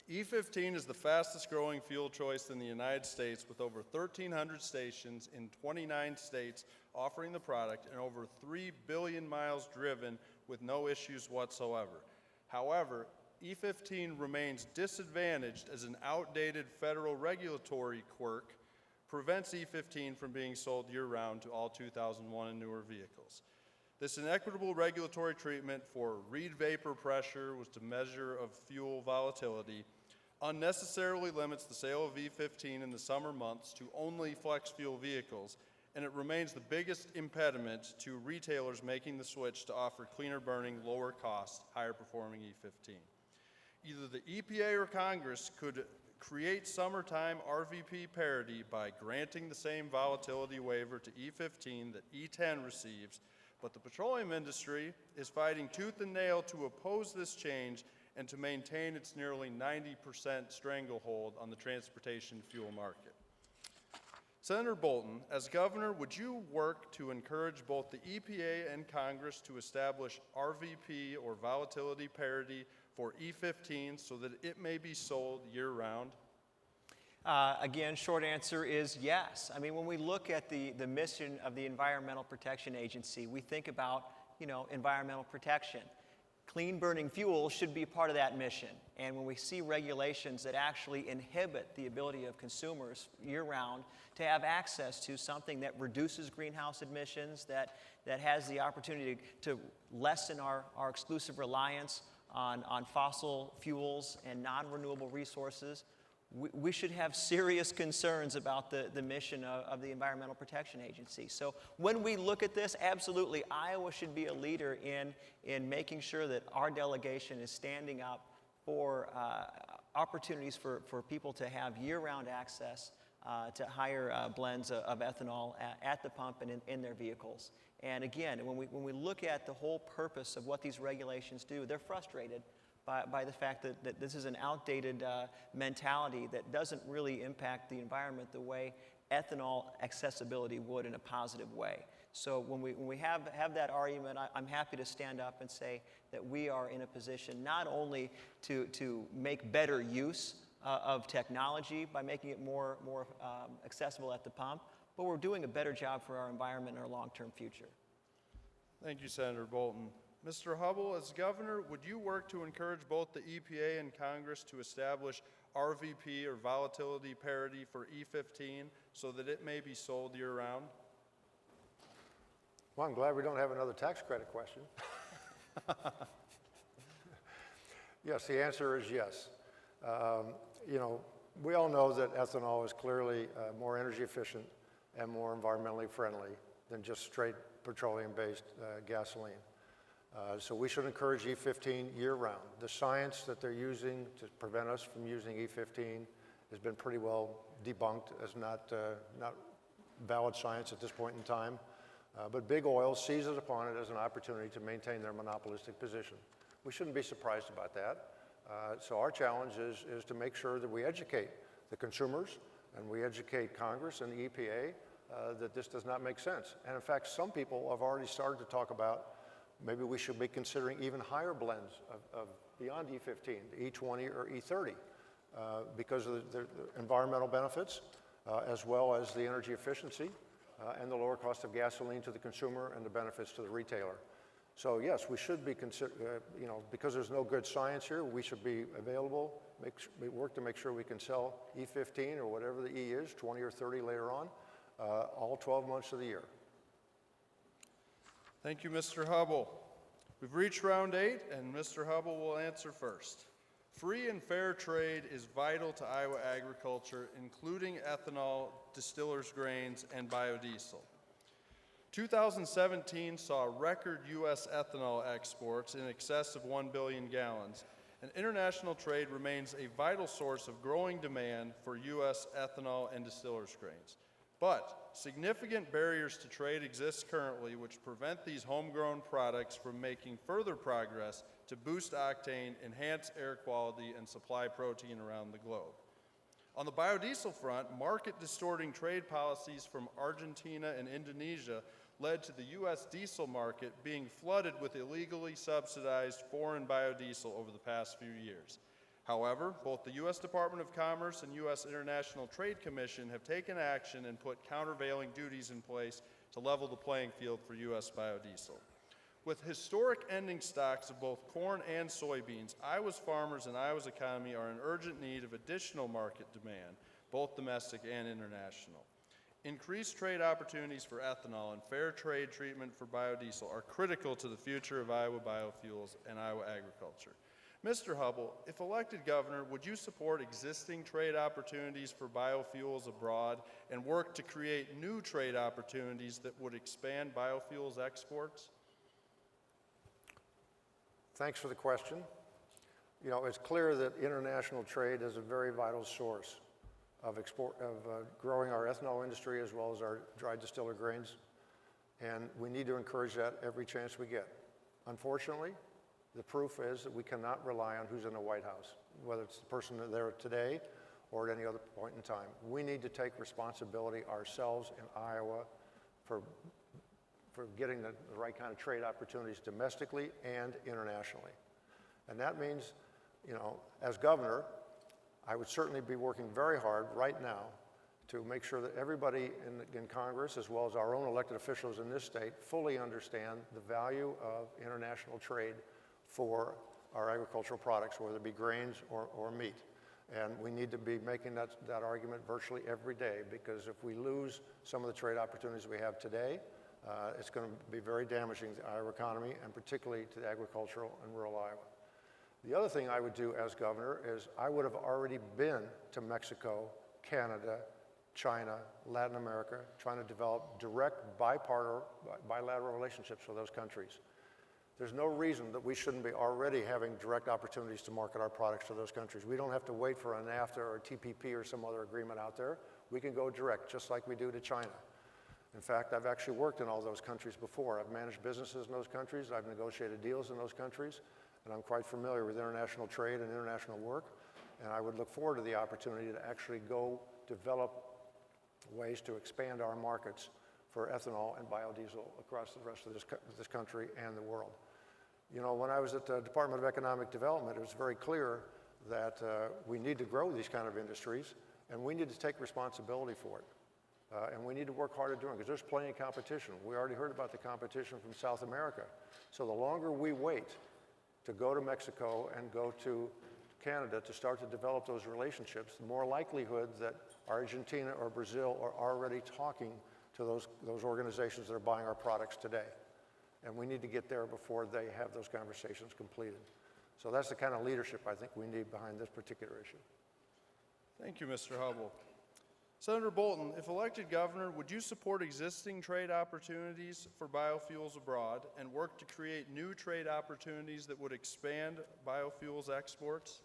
E15 is the fastest growing fuel choice in the United States, with over 1,300 stations in 29 states offering the product and over 3 billion miles driven with no issues whatsoever. However, E15 remains disadvantaged as an outdated federal regulatory quirk prevents E15 from being sold year-round to all 2001 and newer vehicles. This inequitable regulatory treatment for read vapor pressure, which is a measure of fuel volatility, unnecessarily limits the sale of E15 in the summer months to only flex fuel vehicles, and it remains the biggest impediment to retailers making the switch to offer cleaner burning, lower cost, higher performing E15. Either the EPA or Congress could create summertime RVP parity by granting the same volatility waiver to E15 that E10 receives, but the petroleum industry is fighting tooth and nail to oppose this change and to maintain its nearly 90% stranglehold on the transportation fuel market. Senator Boulton, as governor, would you work to encourage both the EPA and Congress to establish RVP or volatility parity for E15 so that it may be sold year-round? Again, short answer is yes. I mean, when we look at the mission of the Environmental Protection Agency, we think about, environmental protection. Clean burning fuel should be part of that mission. And when we see regulations that actually inhibit the ability of consumers year-round to have access to something that reduces greenhouse emissions, that has the opportunity to lessen our exclusive reliance on fossil fuels and non-renewable resources, we should have serious concerns about the mission of the Environmental Protection Agency. So when we look at this, absolutely, Iowa should be a leader in making sure that our delegation is standing up for opportunities for people to have year-round access to higher blends of ethanol at the pump and in their vehicles. And again, when we look at the whole purpose of what these regulations do, they're frustrated by the fact that this is an outdated mentality that doesn't really impact the environment the way ethanol accessibility would in a positive way. So when we have that argument, I'm happy to stand up and say that we are in a position not only to make better use of technology by making it more accessible at the pump, but we're doing a better job for our environment and our long-term future. Thank you, Senator Boulton. Mr. Hubbell, as governor, would you work to encourage both the EPA and Congress to establish RVP or volatility parity for E15 so that it may be sold year-round? Well, I'm glad we don't have another tax credit question. Yes, the answer is yes. We all know that ethanol is clearly more energy efficient and more environmentally friendly than just straight petroleum-based gasoline. So we should encourage E15 year-round. The science that they're using to prevent us from using E15 has been pretty well debunked as not valid science at this point in time. But big oil seizes upon it as an opportunity to maintain their monopolistic position. We shouldn't be surprised about that. So our challenge is to make sure that we educate the consumers and we educate Congress and the EPA that this does not make sense. And in fact, some people have already started to talk about maybe we should be considering even higher blends of beyond E15, E20 or E30, because of the environmental benefits, as well as the energy efficiency and the lower cost of gasoline to the consumer and the benefits to the retailer. So yes, we should be because there's no good science here, we should be available, work to make sure we can sell E15 or whatever the E is, 20 or 30 later on, all 12 months of the year. Thank you, Mr. Hubbell. We've reached round 8, and Mr. Hubbell will answer first. Free and fair trade is vital to Iowa agriculture, including ethanol, distillers' grains, and biodiesel. 2017 saw record U.S. ethanol exports in excess of 1 billion gallons, and international trade remains a vital source of growing demand for U.S. ethanol and distillers' grains. But significant barriers to trade exist currently which prevent these homegrown products from making further progress to boost octane, enhance air quality, and supply protein around the globe. On the biodiesel front, market-distorting trade policies from Argentina and Indonesia led to the U.S. diesel market being flooded with illegally subsidized foreign biodiesel over the past few years. However, both the U.S. Department of Commerce and U.S. International Trade Commission have taken action and put countervailing duties in place to level the playing field for U.S. biodiesel. With historic ending stocks of both corn and soybeans, Iowa's farmers and Iowa's economy are in urgent need of additional market demand, both domestic and international. Increased trade opportunities for ethanol and fair trade treatment for biodiesel are critical to the future of Iowa biofuels and Iowa agriculture. Mr. Hubbell, if elected governor, would you support existing trade opportunities for biofuels abroad and work to create new trade opportunities that would expand biofuels exports? Thanks for the question. You know, it's clear that international trade is a very vital source of growing our ethanol industry as well as our dried distiller grains, and we need to encourage that every chance we get. Unfortunately, the proof is that we cannot rely on who's in the White House, whether it's the person there today or at any other point in time. We need to take responsibility ourselves in Iowa for getting the right kind of trade opportunities domestically and internationally. And that means, you know, as governor, I would certainly be working very hard right now to make sure that everybody in Congress, as well as our own elected officials in this state, fully understand the value of international trade for our agricultural products, whether it be grains or meat. And we need to be making that argument virtually every day, because if we lose some of the trade opportunities we have today, it's going to be very damaging to our economy, and particularly to the agricultural and rural Iowa. The other thing I would do as governor is I would have already been to Mexico, Canada, China, Latin America, trying to develop direct bilateral relationships with those countries. There's no reason that we shouldn't be already having direct opportunities to market our products to those countries. We don't have to wait for a NAFTA or a TPP or some other agreement out there. We can go direct, just like we do to China. In fact, I've actually worked in all those countries before. I've managed businesses in those countries. I've negotiated deals in those countries. And I'm quite familiar with international trade and international work, and I would look forward to the opportunity to actually go develop ways to expand our markets for ethanol and biodiesel across the rest of this country and the world. You know, when I was at the Department of Economic Development, it was very clear that we need to grow these kind of industries, and we need to take responsibility for it. And we need to work hard at doing it, because there's plenty of competition. We already heard about the competition from South America. So the longer we wait to go to Mexico and go to Canada to start to develop those relationships, the more likelihood that Argentina or Brazil are already talking to those organizations that are buying our products today. And we need to get there before they have those conversations completed. So that's the kind of leadership I think we need behind this particular issue. Thank you, Mr. Hubbell. Senator Boulton, if elected governor, would you support existing trade opportunities for biofuels abroad and work to create new trade opportunities that would expand biofuels exports?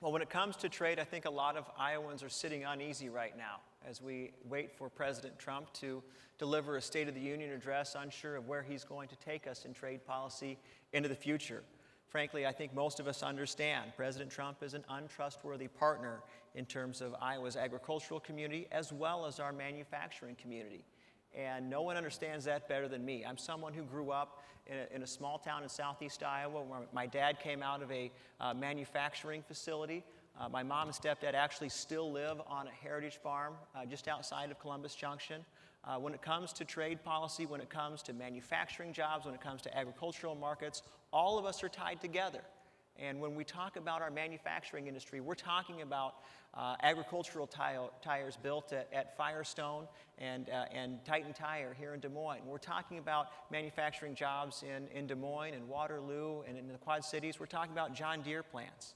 Well, when it comes to trade, I think a lot of Iowans are sitting uneasy right now as we wait for President Trump to deliver a State of the Union address, unsure of where he's going to take us in trade policy into the future. Frankly, I think most of us understand President Trump is an untrustworthy partner in terms of Iowa's agricultural community as well as our manufacturing community. And no one understands that better than me. I'm someone who grew up in a small town in southeast Iowa where my dad came out of a manufacturing facility. My mom and stepdad actually still live on a heritage farm just outside of Columbus Junction. When it comes to trade policy, when it comes to manufacturing jobs, when it comes to agricultural markets, all of us are tied together. And when we talk about our manufacturing industry, we're talking about agricultural tires built at Firestone and Titan Tire here in Des Moines. We're talking about manufacturing jobs in Des Moines and Waterloo and in the Quad Cities. We're talking about John Deere plants.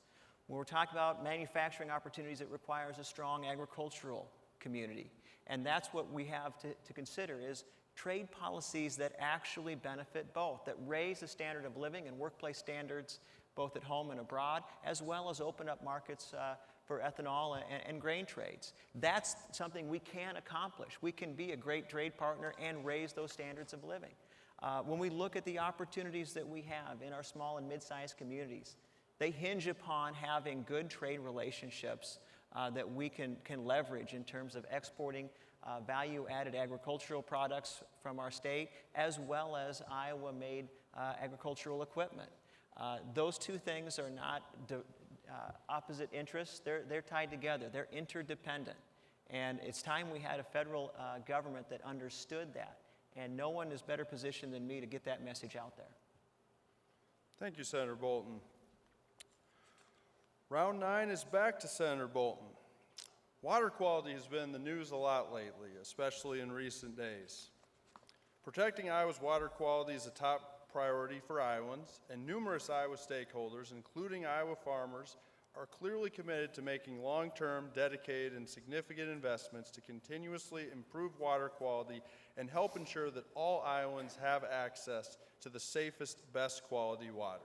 When we're talking about manufacturing opportunities, it requires a strong agricultural community. And that's what we have to consider is trade policies that actually benefit both, that raise the standard of living and workplace standards both at home and abroad, as well as open up markets for ethanol and grain trades. That's something we can accomplish. We can be a great trade partner and raise those standards of living. When we look at the opportunities that we have in our small and mid-sized communities, they hinge upon having good trade relationships that we can leverage in terms of exporting value-added agricultural products from our state, as well as Iowa-made agricultural equipment. Those two things are not opposite interests, they're tied together. They're interdependent. And it's time we had a federal government that understood that. And no one is better positioned than me to get that message out there. Thank you, Senator Boulton. Round 9 is back to Senator Boulton. Water quality has been in the news a lot lately, especially in recent days. Protecting Iowa's water quality is a top priority for Iowans, and numerous Iowa stakeholders, including Iowa farmers, are clearly committed to making long-term, dedicated, and significant investments to continuously improve water quality and help ensure that all Iowans have access to the safest, best quality water.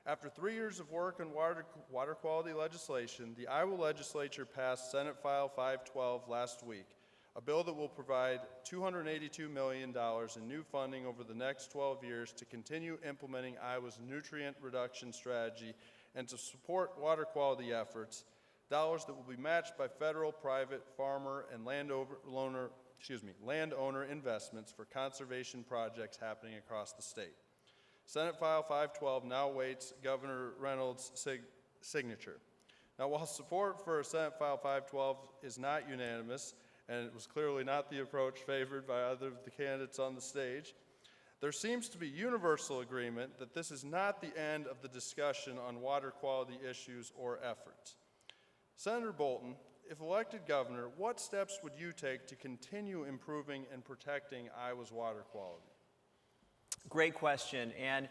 After 3 years of work on water quality legislation, the Iowa legislature passed Senate File 512 last week, a bill that will provide $282 million in new funding over the next 12 years to continue implementing Iowa's nutrient reduction strategy and to support water quality efforts, dollars that will be matched by federal, private, farmer, and landowner investments for conservation projects happening across the state. Senate File 512 now awaits Governor Reynolds' signature. Now, while support for Senate File 512 is not unanimous, and it was clearly not the approach favored by other of the candidates on the stage, there seems to be universal agreement that this is not the end of the discussion on water quality issues or efforts. Senator Boulton, if elected governor, what steps would you take to continue improving and protecting Iowa's water quality? Great question. And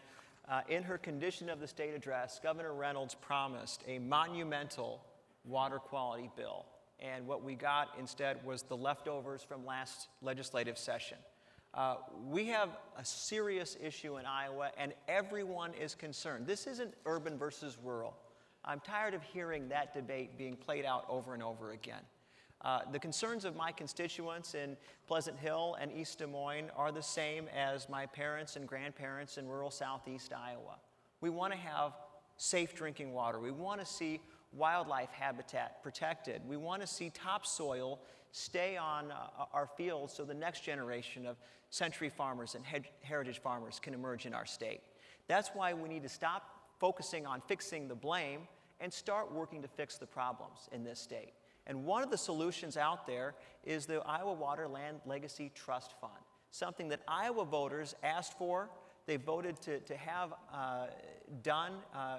in her condition of the state address, Governor Reynolds promised a monumental water quality bill. And what we got instead was the leftovers from last legislative session. We have a serious issue in Iowa, and everyone is concerned. This isn't urban versus rural. I'm tired of hearing that debate being played out over and over again. The concerns of my constituents in Pleasant Hill and East Des Moines are the same as my parents and grandparents in rural southeast Iowa. We want to have safe drinking water. We want to see wildlife habitat protected. We want to see topsoil stay on our fields so the next generation of century farmers and heritage farmers can emerge in our state. That's why we need to stop focusing on fixing the blame and start working to fix the problems in this state. And one of the solutions out there is the Iowa Water Land Legacy Trust Fund, something that Iowa voters asked for. They voted to have done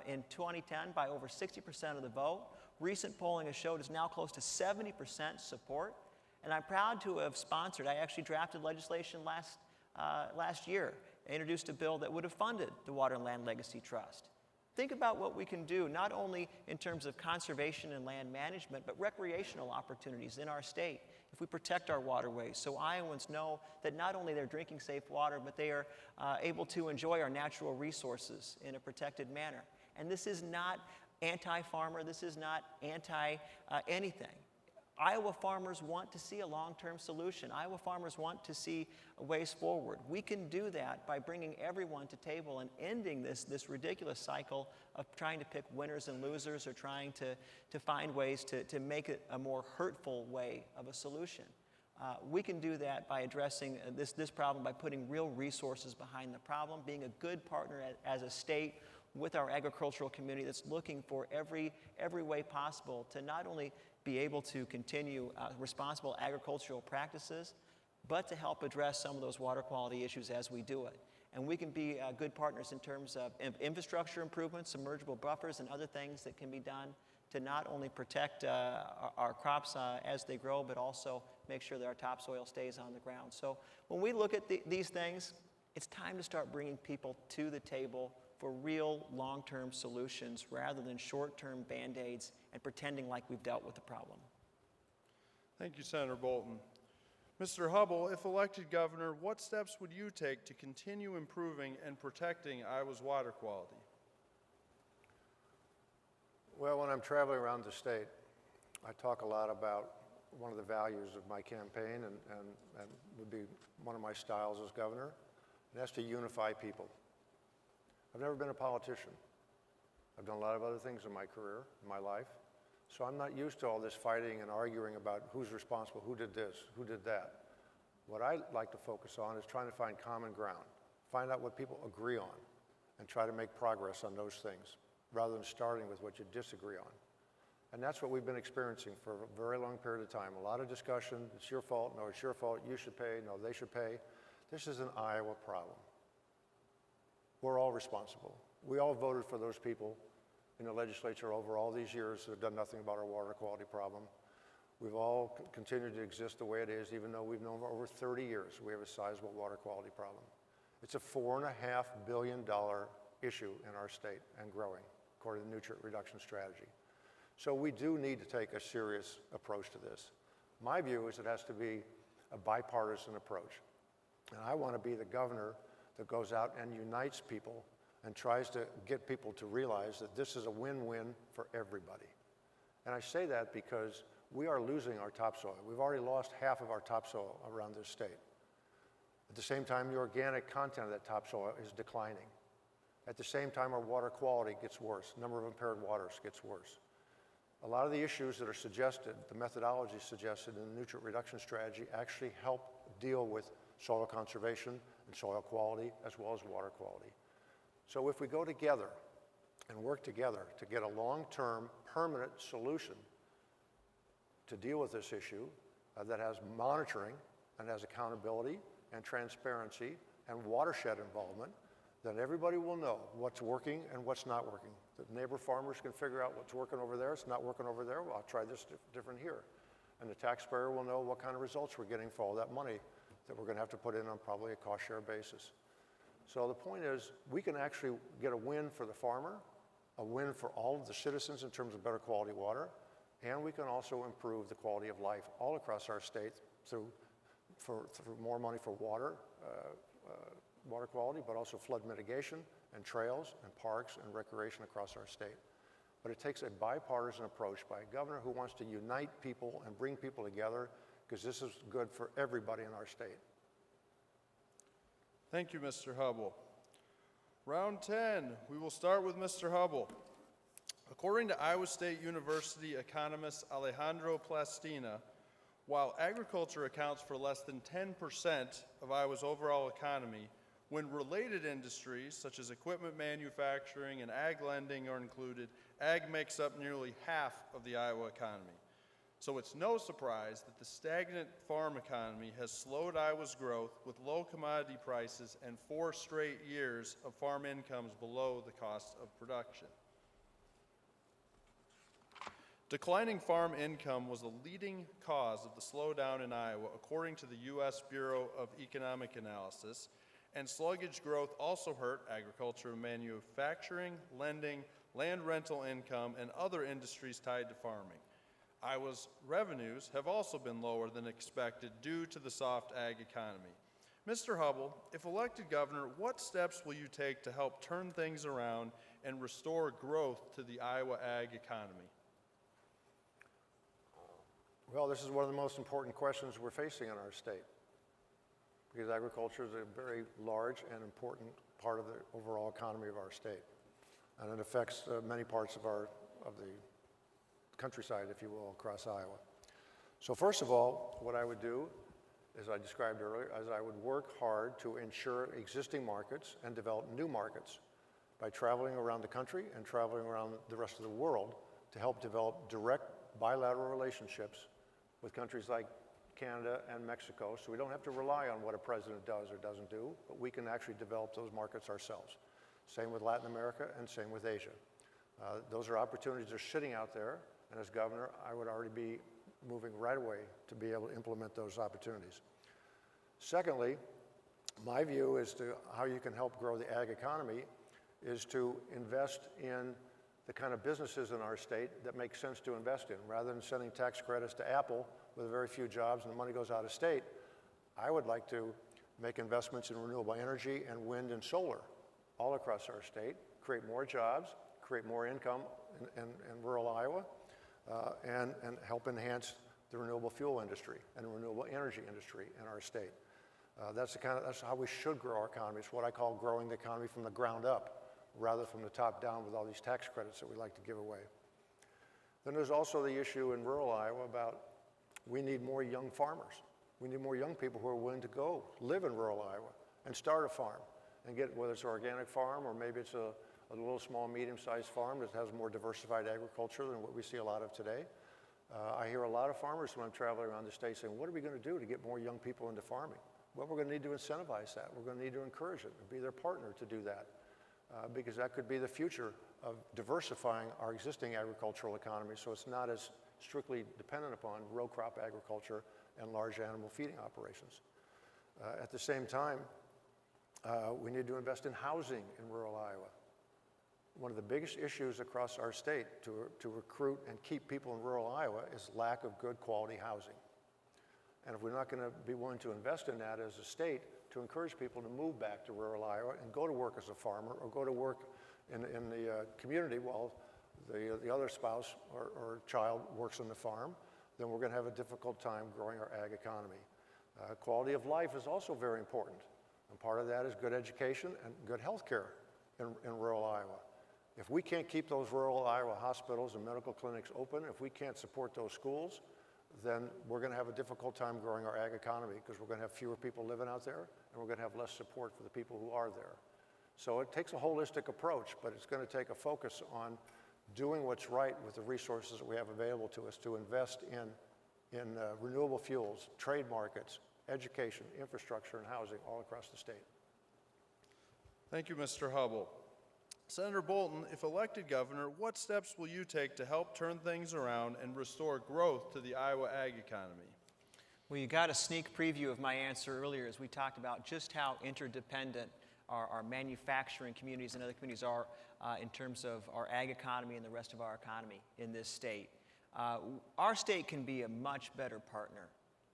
in 2010 by over 60% of the vote. Recent polling has showed it's now close to 70% support. And I'm proud to have sponsored, I actually drafted legislation last year. I introduced a bill that would have funded the Water and Land Legacy Trust. Think about what we can do, not only in terms of conservation and land management, but recreational opportunities in our state if we protect our waterways, so Iowans know that not only they're drinking safe water, but they are able to enjoy our natural resources in a protected manner. And this is not anti-farmer, this is not anti-anything. Iowa farmers want to see a long-term solution. Iowa farmers want to see ways forward. We can do that by bringing everyone to table and ending this ridiculous cycle of trying to pick winners and losers or trying to find ways to make it a more hurtful way of a solution. We can do that by addressing this problem by putting real resources behind the problem, being a good partner as a state with our agricultural community that's looking for every way possible to not only be able to continue responsible agricultural practices, but to help address some of those water quality issues as we do it. And we can be good partners in terms of infrastructure improvements, submergible buffers, and other things that can be done to not only protect our crops as they grow, but also make sure that our topsoil stays on the ground. So when we look at these things, it's time to start bringing people to the table for real long-term solutions rather than short-term Band-Aids and pretending like we've dealt with the problem. Thank you, Senator Boulton. Mr. Hubbell, if elected governor, what steps would you take to continue improving and protecting Iowa's water quality? Well, when I'm traveling around the state, I talk a lot about one of the values of my campaign and would be one of my styles as governor, and that's to unify people. I've never been a politician. I've done a lot of other things in my career, in my life, so I'm not used to all this fighting and arguing about who's responsible, who did this, who did that. What I like to focus on is trying to find common ground, find out what people agree on, and try to make progress on those things. rather than starting with what you disagree on. And that's what we've been experiencing for a very long period of time. A lot of discussion, it's your fault, no, it's your fault, you should pay, no, they should pay. This is an Iowa problem. We're all responsible. We all voted for those people in the legislature over all these years that have done nothing about our water quality problem. We've all continued to exist the way it is, even though we've known for over 30 years we have a sizable water quality problem. It's a $4.5 billion issue in our state and growing, according to the nutrient reduction strategy. So we do need to take a serious approach to this. My view is it has to be a bipartisan approach. And I want to be the governor that goes out and unites people and tries to get people to realize that this is a win-win for everybody. And I say that because we are losing our topsoil. We've already lost half of our topsoil around this state. At the same time, the organic content of that topsoil is declining. At the same time, our water quality gets worse. The number of impaired waters gets worse. A lot of the issues that are suggested, the methodology suggested in the nutrient reduction strategy actually help deal with soil conservation and soil quality as well as water quality. So if we go together and work together to get a long-term permanent solution to deal with this issue that has monitoring and has accountability and transparency and watershed involvement, then everybody will know what's working and what's not working. The neighbor farmers can figure out what's working over there, it's not working over there, well, I'll try this different here. And the taxpayer will know what kind of results we're getting for all that money that we're going to have to put in on probably a cost share basis. So the point is, we can actually get a win for the farmer, a win for all of the citizens in terms of better quality water, and we can also improve the quality of life all across our state through more money for water, water quality, but also flood mitigation and trails and parks and recreation across our state. But it takes a bipartisan approach by a governor who wants to unite people and bring people together, because this is good for everybody in our state. Thank you, Mr. Hubbell. Round 10, we will start with Mr. Hubbell. According to Iowa State University economist Alejandro Plastina, while agriculture accounts for less than 10% of Iowa's overall economy, when related industries such as equipment manufacturing and ag lending are included, ag makes up nearly half of the Iowa economy. So it's no surprise that the stagnant farm economy has slowed Iowa's growth with low commodity prices and 4 straight years of farm incomes below the cost of production. Declining farm income was the leading cause of the slowdown in Iowa, according to the U.S. Bureau of Economic Analysis, and sluggish growth also hurt agriculture and manufacturing, lending, land rental income, and other industries tied to farming. Iowa's revenues have also been lower than expected due to the soft ag economy. Mr. Hubbell, if elected governor, what steps will you take to help turn things around and restore growth to the Iowa ag economy? Well, this is one of the most important questions we're facing in our state, because agriculture is a very large and important part of the overall economy of our state, and it affects many parts of the countryside, if you will, across Iowa. So first of all, what I would do, as I described earlier, is I would work hard to ensure existing markets and develop new markets by traveling around the country and traveling around the rest of the world to help develop direct bilateral relationships with countries like Canada and Mexico, so we don't have to rely on what a president does or doesn't do, but we can actually develop those markets ourselves. Same with Latin America and same with Asia. Those are opportunities that are sitting out there, and as governor, I would already be moving right away to be able to implement those opportunities. Secondly, my view as to how you can help grow the ag economy is to invest in the kind of businesses in our state that make sense to invest in. Rather than sending tax credits to Apple with very few jobs and the money goes out of state, I would like to make investments in renewable energy and wind and solar all across our state, create more jobs, create more income in rural Iowa, and help enhance the renewable fuel industry and renewable energy industry in our state. That's how we should grow our economy. It's what I call growing the economy from the ground up, rather from the top down with all these tax credits that we like to give away. Then there's also the issue in rural Iowa about we need more young farmers. We need more young people who are willing to go live in rural Iowa and start a farm and get, whether it's an organic farm or maybe it's a a little small, medium-sized farm that has more diversified agriculture than what we see a lot of today. I hear a lot of farmers when I'm traveling around the state saying, what are we going to do to get more young people into farming? Well, we're going to need to incentivize that. We're going to need to encourage it and be their partner to do that, because that could be the future of diversifying our existing agricultural economy so it's not as strictly dependent upon row crop agriculture and large animal feeding operations. At the same time, we need to invest in housing in rural Iowa. One of the biggest issues across our state to recruit and keep people in rural Iowa is lack of good quality housing. And if we're not going to be willing to invest in that as a state to encourage people to move back to rural Iowa and go to work as a farmer or go to work in the community while the other spouse or child works on the farm, then we're going to have a difficult time growing our ag economy. Quality of life is also very important. And part of that is good education and good health care in rural Iowa. If we can't keep those rural Iowa hospitals and medical clinics open, if we can't support those schools, then we're going to have a difficult time growing our ag economy because we're going to have fewer people living out there and we're going to have less support for the people who are there. So it takes a holistic approach, but it's going to take a focus on doing what's right with the resources that we have available to us to invest in renewable fuels, trade markets, education, infrastructure, and housing all across the state. Thank you, Mr. Hubbell. Senator Boulton, if elected governor, what steps will you take to help turn things around and restore growth to the Iowa ag economy? Well, you got a sneak preview of my answer earlier as we talked about just how interdependent our manufacturing communities and other communities are in terms of our ag economy and the rest of our economy in this state. Our state can be a much better partner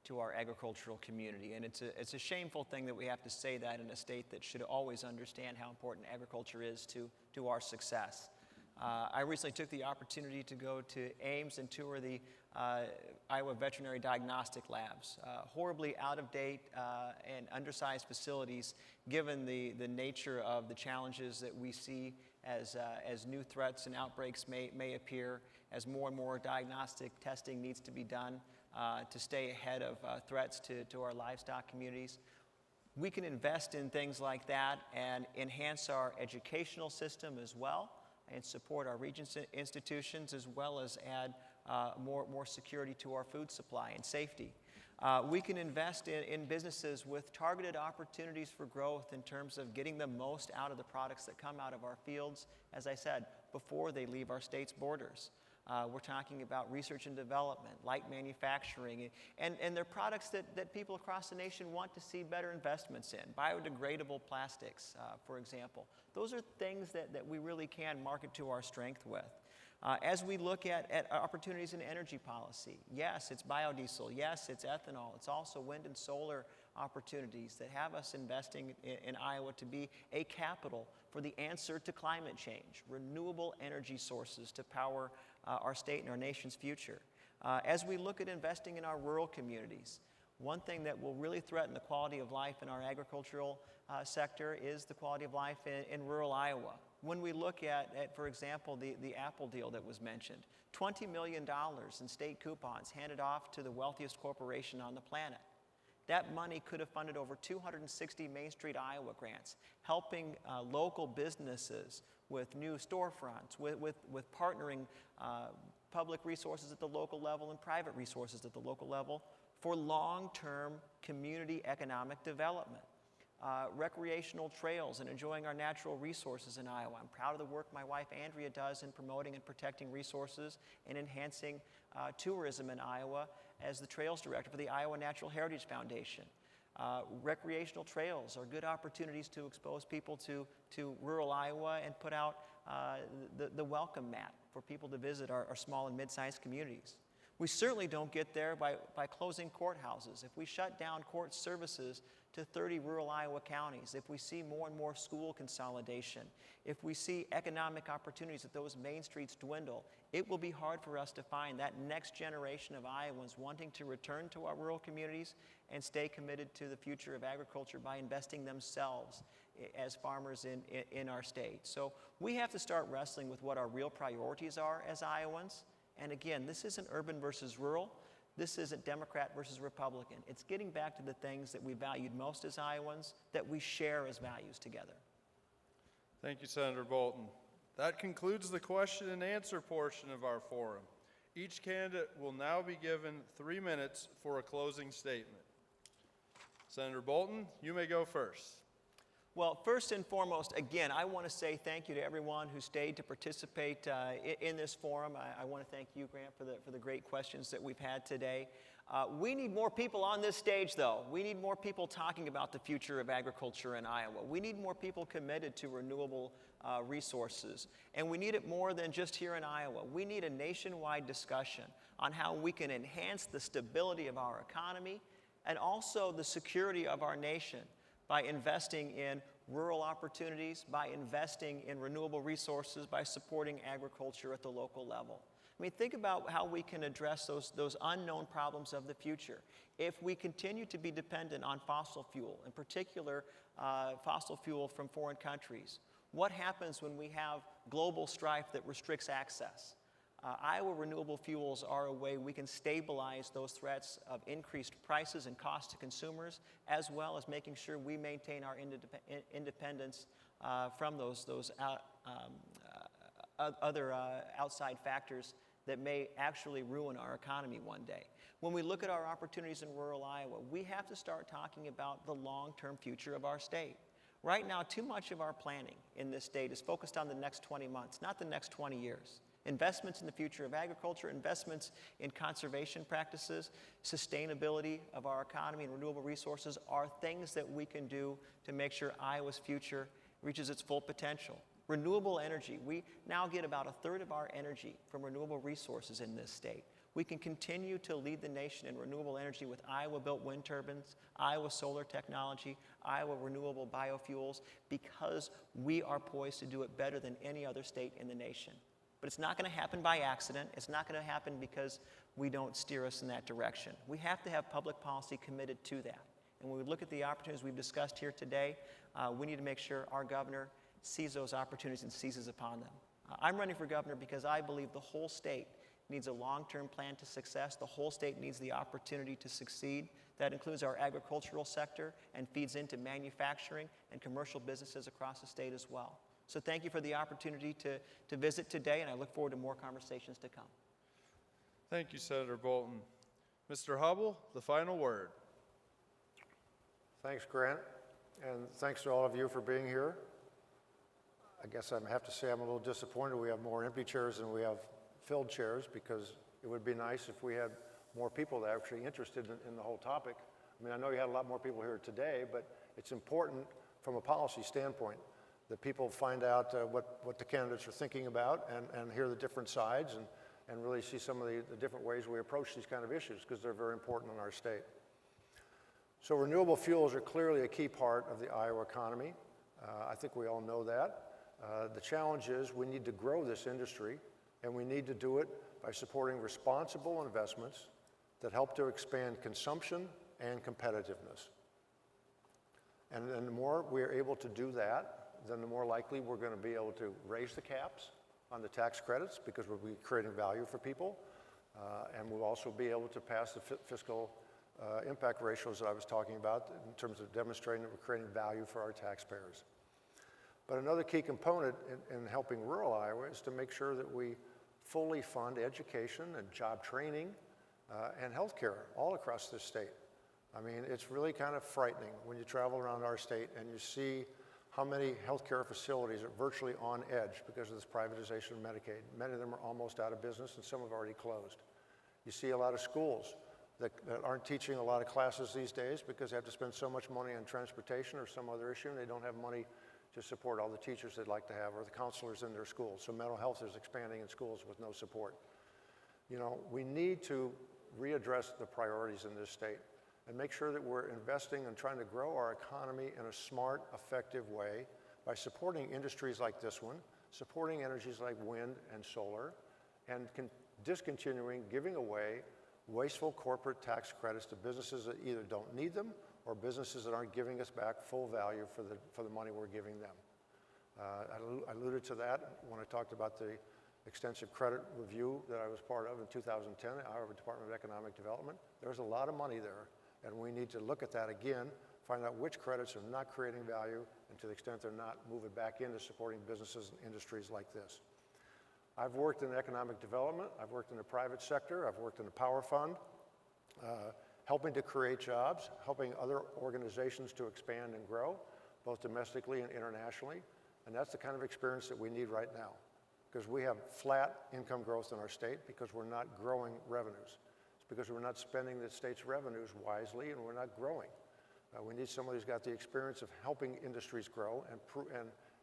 to our agricultural community, and it's a shameful thing that we have to say that in a state that should always understand how important agriculture is to our success. I recently took the opportunity to go to Ames and tour the Iowa Veterinary Diagnostic Labs. Horribly out of date and undersized facilities given the nature of the challenges that we see as new threats and outbreaks may appear, as more and more diagnostic testing needs to be done to stay ahead of threats to our livestock communities. We can invest in things like that and enhance our educational system as well and support our Regents institutions as well as add more security to our food supply and safety. We can invest in businesses with targeted opportunities for growth in terms of getting the most out of the products that come out of our fields, as I said, before they leave our state's borders. We're talking about research and development, light manufacturing, and they're products that people across the nation want to see better investments in. Biodegradable plastics, for example. Those are things that we really can market to our strength with. As we look at opportunities in energy policy, yes, it's biodiesel, yes, it's ethanol, it's also wind and solar opportunities that have us investing in Iowa to be a capital for the answer to climate change, renewable energy sources to power our state and our nation's future. As we look at investing in our rural communities, one thing that will really threaten the quality of life in our agricultural sector is the quality of life in rural Iowa. When we look at for example, the Apple deal that was mentioned, $20 million in state coupons handed off to the wealthiest corporation on the planet. That money could have funded over 260 Main Street Iowa grants, helping local businesses with new storefronts, with partnering public resources at the local level and private resources at the local level for long-term community economic development. Recreational trails and enjoying our natural resources in Iowa. I'm proud of the work my wife Andrea does in promoting and protecting resources and enhancing tourism in Iowa as the Trails Director for the Iowa Natural Heritage Foundation. Recreational trails are good opportunities to expose people to rural Iowa and put out the welcome mat for people to visit our small and mid-sized communities. We certainly don't get there by closing courthouses. If we shut down court services to 30 rural Iowa counties, if we see more and more school consolidation, if we see economic opportunities that those main streets dwindle, it will be hard for us to find that next generation of Iowans wanting to return to our rural communities and stay committed to the future of agriculture by investing themselves as farmers in our state. So we have to start wrestling with what our real priorities are as Iowans. And again, this isn't urban versus rural. This isn't Democrat versus Republican. It's getting back to the things that we valued most as Iowans, that we share as values together. Thank you, Senator Boulton. That concludes the question and answer portion of our forum. Each candidate will now be given 3 minutes for a closing statement. Senator Boulton, you may go first. Well, first and foremost, again, I want to say thank you to everyone who stayed to participate in this forum. I want to thank you, Grant, for the great questions that we've had today. We need more people on this stage, though. We need more people talking about the future of agriculture in Iowa. We need more people committed to renewable resources. And we need it more than just here in Iowa. We need a nationwide discussion on how we can enhance the stability of our economy and also the security of our nation by investing in rural opportunities, by investing in renewable resources, by supporting agriculture at the local level. I mean, think about how we can address those unknown problems of the future. If we continue to be dependent on fossil fuel, in particular fossil fuel from foreign countries, what happens when we have global strife that restricts access? Iowa renewable fuels are a way we can stabilize those threats of increased prices and costs to consumers, as well as making sure we maintain our independence from those other outside factors that may actually ruin our economy one day. When we look at our opportunities in rural Iowa, we have to start talking about the long-term future of our state. Right now, too much of our planning in this state is focused on the next 20 months, not the next 20 years. Investments in the future of agriculture, investments in conservation practices, sustainability of our economy and renewable resources are things that we can do to make sure Iowa's future reaches its full potential. Renewable energy, we now get about 1/3 of our energy from renewable resources in this state. We can continue to lead the nation in renewable energy with Iowa-built wind turbines, Iowa solar technology, Iowa renewable biofuels, because we are poised to do it better than any other state in the nation. But it's not going to happen by accident. It's not going to happen because we don't steer us in that direction. We have to have public policy committed to that. And when we look at the opportunities we've discussed here today, we need to make sure our governor sees those opportunities and seizes upon them. I'm running for governor because I believe the whole state needs a long-term plan to success. The whole state needs the opportunity to succeed. That includes our agricultural sector and feeds into manufacturing and commercial businesses across the state as well. So thank you for the opportunity to visit today, and I look forward to more conversations to come. Thank you, Senator Boulton. Mr. Hubbell, the final word. Thanks, Grant, and thanks to all of you for being here. I guess I have to say I'm a little disappointed we have more empty chairs than we have filled chairs, because it would be nice if we had more people that are actually interested in the whole topic. I mean, I know you had a lot more people here today, but it's important from a policy standpoint that people find out what the candidates are thinking about and hear the different sides and really see some of the different ways we approach these kind of issues, because they're very important in our state. So renewable fuels are clearly a key part of the Iowa economy. I think we all know that. The challenge is we need to grow this industry, and we need to do it by supporting responsible investments that help to expand consumption and competitiveness. And the more we're able to do that, then the more likely we're going to be able to raise the caps on the tax credits, because we'll be creating value for people, and we'll also be able to pass the fiscal impact ratios that I was talking about in terms of demonstrating that we're creating value for our taxpayers. But another key component in helping rural Iowa is to make sure that we fully fund education and job training and health care all across this state. I mean, it's really kind of frightening when you travel around our state and you see how many healthcare facilities are virtually on edge because of this privatization of Medicaid. Many of them are almost out of business, and some have already closed. You see a lot of schools that aren't teaching a lot of classes these days because they have to spend so much money on transportation or some other issue, and they don't have money to support all the teachers they'd like to have or the counselors in their schools. So mental health is expanding in schools with no support. You know, we need to readdress the priorities in this state and make sure that we're investing and trying to grow our economy in a smart, effective way by supporting industries like this one, supporting energies like wind and solar, and discontinuing giving away wasteful corporate tax credits to businesses that either don't need them or businesses that aren't giving us back full value for the money we're giving them. I alluded to that when I talked about the extensive credit review that I was part of in 2010, the Iowa Department of Economic Development. There's a lot of money there, and we need to look at that again find out which credits are not creating value, and to the extent they're not, move it back into supporting businesses and industries like this. I've worked in economic development, I've worked in the private sector, I've worked in the power fund, helping to create jobs, helping other organizations to expand and grow, both domestically and internationally. And that's the kind of experience that we need right now, because we have flat income growth in our state because we're not growing revenues. It's because we're not spending the state's revenues wisely and we're not growing. We need somebody who's got the experience of helping industries grow and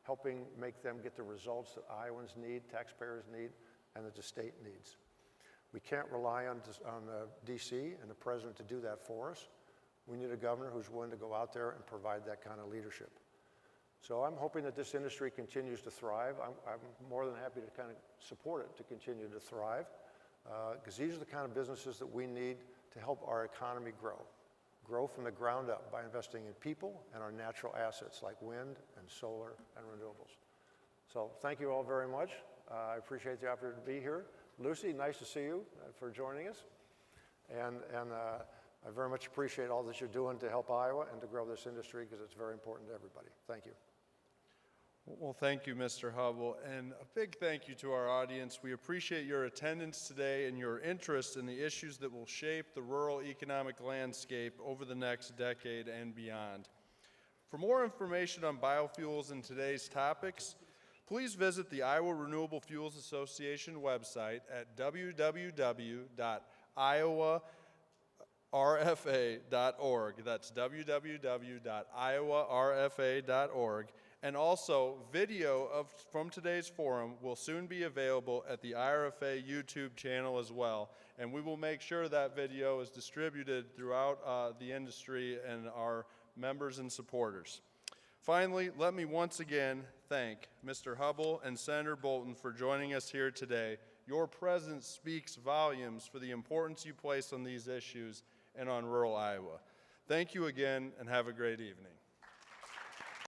helping make them get the results that Iowans need, taxpayers need, and that the state needs. We can't rely on DC and the president to do that for us. We need a governor who's willing to go out there and provide that kind of leadership. So I'm hoping that this industry continues to thrive. I'm more than happy to kind of support it to continue to thrive, because these are the kind of businesses that we need to help our economy grow from the ground up by investing in people and our natural assets like wind and solar and renewables. So thank you all very much. I appreciate the opportunity to be here. Lucy, nice to see you for joining us. And I very much appreciate all that you're doing to help Iowa and to grow this industry, because it's very important to everybody. Thank you. Well, thank you, Mr. Hubbell, and a big thank you to our audience. We appreciate your attendance today and your interest in the issues that will shape the rural economic landscape over the next decade and beyond. For more information on biofuels and today's topics, please visit the Iowa Renewable Fuels Association website at www.iowarfa.org. That's www.iowarfa.org. And also, video from today's forum will soon be available at the IRFA YouTube channel as well. And we will make sure that video is distributed throughout the industry and our members and supporters. Finally, let me once again thank Mr. Hubbell and Senator Boulton for joining us here today. Your presence speaks volumes for the importance you place on these issues and on rural Iowa. Thank you again, and have a great evening.